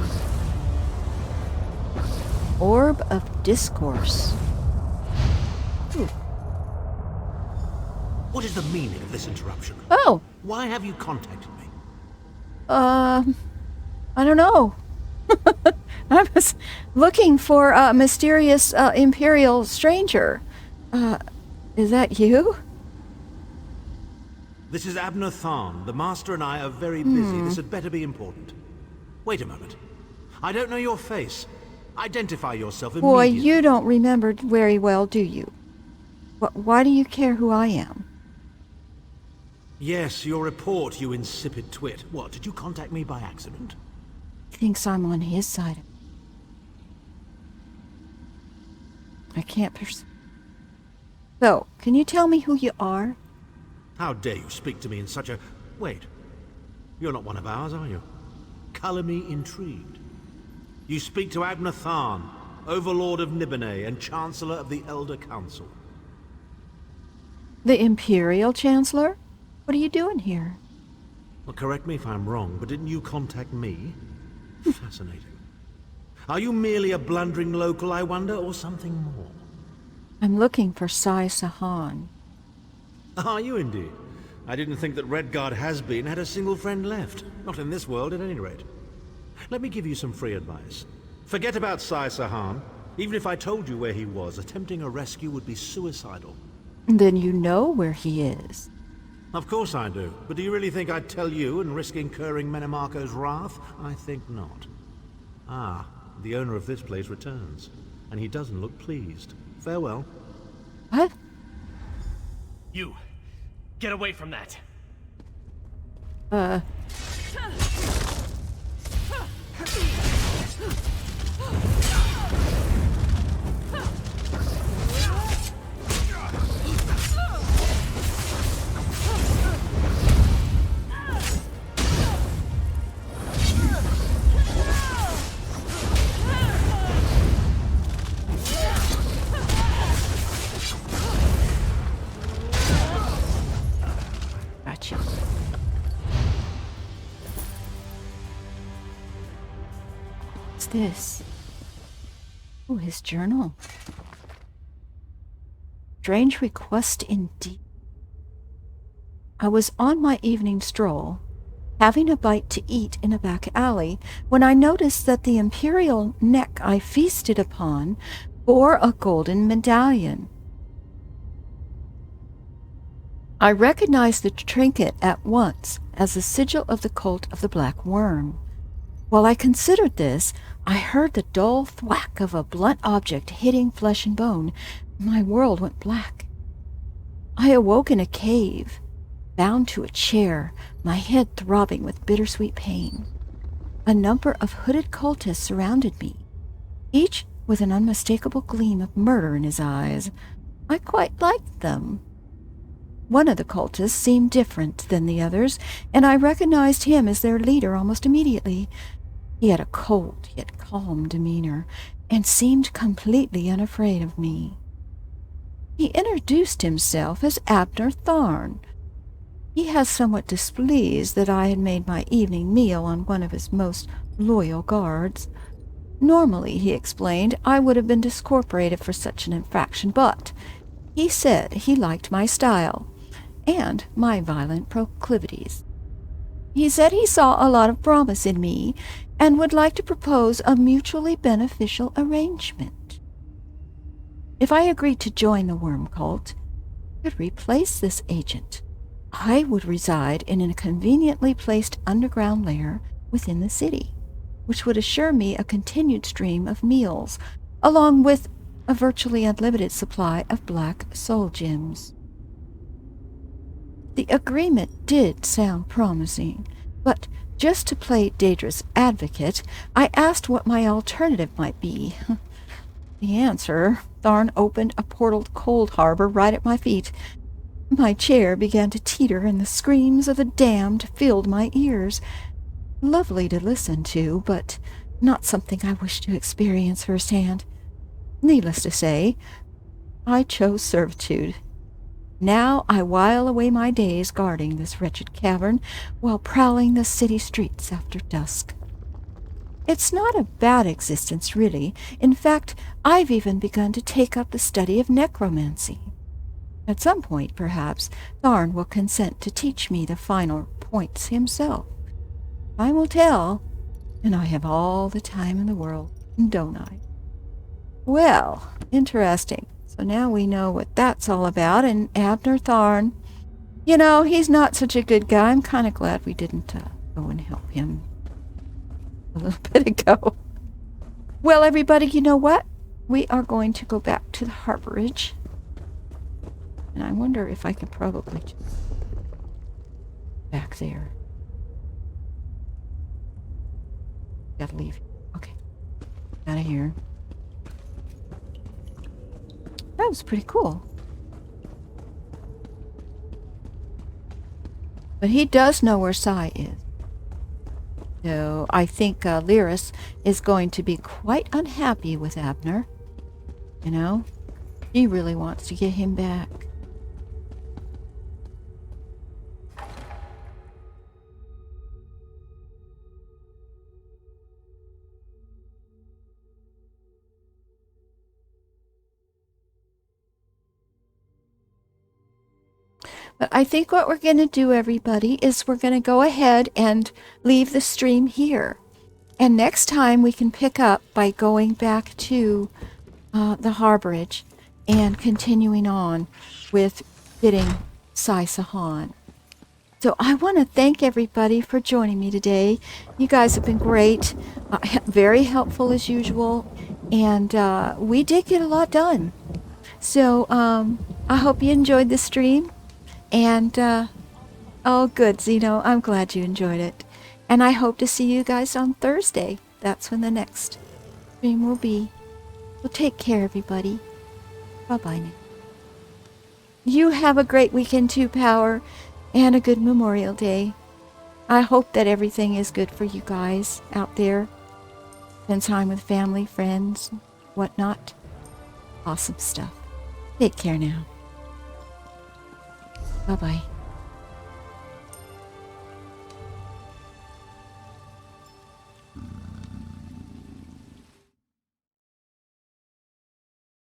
Orb of Discourse. Ooh. What is the meaning of this interruption? Oh! Why have you contacted me? I don't know. I was looking for a mysterious Imperial stranger. Is that you? This is Abner Tharn. The Master and I are very busy. This had better be important. Wait a moment. I don't know your face. Identify yourself immediately. Boy, you don't remember very well, do you? Why do you care who I am? Yes, your report, you insipid twit. What, did you contact me by accident? He thinks I'm on his side. I can't So, can you tell me who you are? How dare you speak to me in such a... Wait. You're not one of ours, are you? Color me intrigued. You speak to Abner Tharn, Overlord of Nibene and Chancellor of the Elder Council. The Imperial Chancellor? What are you doing here? Well, correct me if I'm wrong, but didn't you contact me? Fascinating. Are you merely a blundering local, I wonder, or something more? I'm looking for Sai Sahan. Are you indeed? I didn't think that Redguard has-been had a single friend left. Not in this world, at any rate. Let me give you some free advice. Forget about Sai Sahan. Even if I told you where he was, attempting a rescue would be suicidal. Then you know where he is. Of course I do. But do you really think I'd tell you and risk incurring Menemarco's wrath? I think not. Ah, the owner of this place returns. And he doesn't look pleased. Farewell. What? You! Get away from that! Gotcha. What's this? Oh, his journal. Strange request indeed. I was on my evening stroll, having a bite to eat in a back alley, when I noticed that the imperial neck I feasted upon bore a golden medallion. I recognized the trinket at once as the sigil of the cult of the Black Worm. While I considered this, I heard the dull thwack of a blunt object hitting flesh and bone. My world went black. I awoke in a cave, bound to a chair, my head throbbing with bittersweet pain. A number of hooded cultists surrounded me, each with an unmistakable gleam of murder in his eyes. I quite liked them. One of the cultists seemed different than the others, and I recognized him as their leader almost immediately. He had a cold yet calm demeanor, and seemed completely unafraid of me. He introduced himself as Abner Tharn. He was somewhat displeased that I had made my evening meal on one of his most loyal guards. Normally, he explained, I would have been discorporated for such an infraction, but he said he liked my style and my violent proclivities. He said he saw a lot of promise in me and would like to propose a mutually beneficial arrangement. If I agreed to join the worm cult, I could replace this agent. I would reside in a conveniently placed underground lair within the city, which would assure me a continued stream of meals, along with a virtually unlimited supply of black soul gems. The agreement did sound promising, but just to play Daedra's advocate, I asked what my alternative might be. The answer, Tharn opened a portal to Cold Harbor right at my feet. My chair began to teeter, and the screams of the damned filled my ears. Lovely to listen to, but not something I wished to experience firsthand. Needless to say, I chose servitude. Now I while away my days guarding this wretched cavern while prowling the city streets after dusk. It's not a bad existence, really. In fact, I've even begun to take up the study of necromancy. At some point, perhaps, Tharn will consent to teach me the finer points himself. Time will tell, and I have all the time in the world, don't I? Well, interesting. So now we know what that's all about, and Abner Tharn, you know, he's not such a good guy. I'm kind of glad we didn't go and help him a little bit ago. Well, everybody, you know what? We are going to go back to the harborage. And I wonder if I can probably just back there. Gotta leave. Okay. Out of here. That was pretty cool. But he does know where Sai is. So I think Lyris is going to be quite unhappy with Abner. You know? She really wants to get him back. But I think what we're going to do, everybody, is we're going to go ahead and leave the stream here. And next time we can pick up by going back to the harborage and continuing on with getting Sai Sahan. So I want to thank everybody for joining me today. You guys have been great, very helpful as usual, and we did get a lot done. So I hope you enjoyed the stream. And, oh, good, Zeno. I'm glad you enjoyed it. And I hope to see you guys on Thursday. That's when the next stream will be. So take care, everybody. Bye-bye now. You have a great weekend too, Power, and a good Memorial Day. I hope that everything is good for you guys out there. Spend time with family, friends, whatnot. Awesome stuff. Take care now. Bye-bye.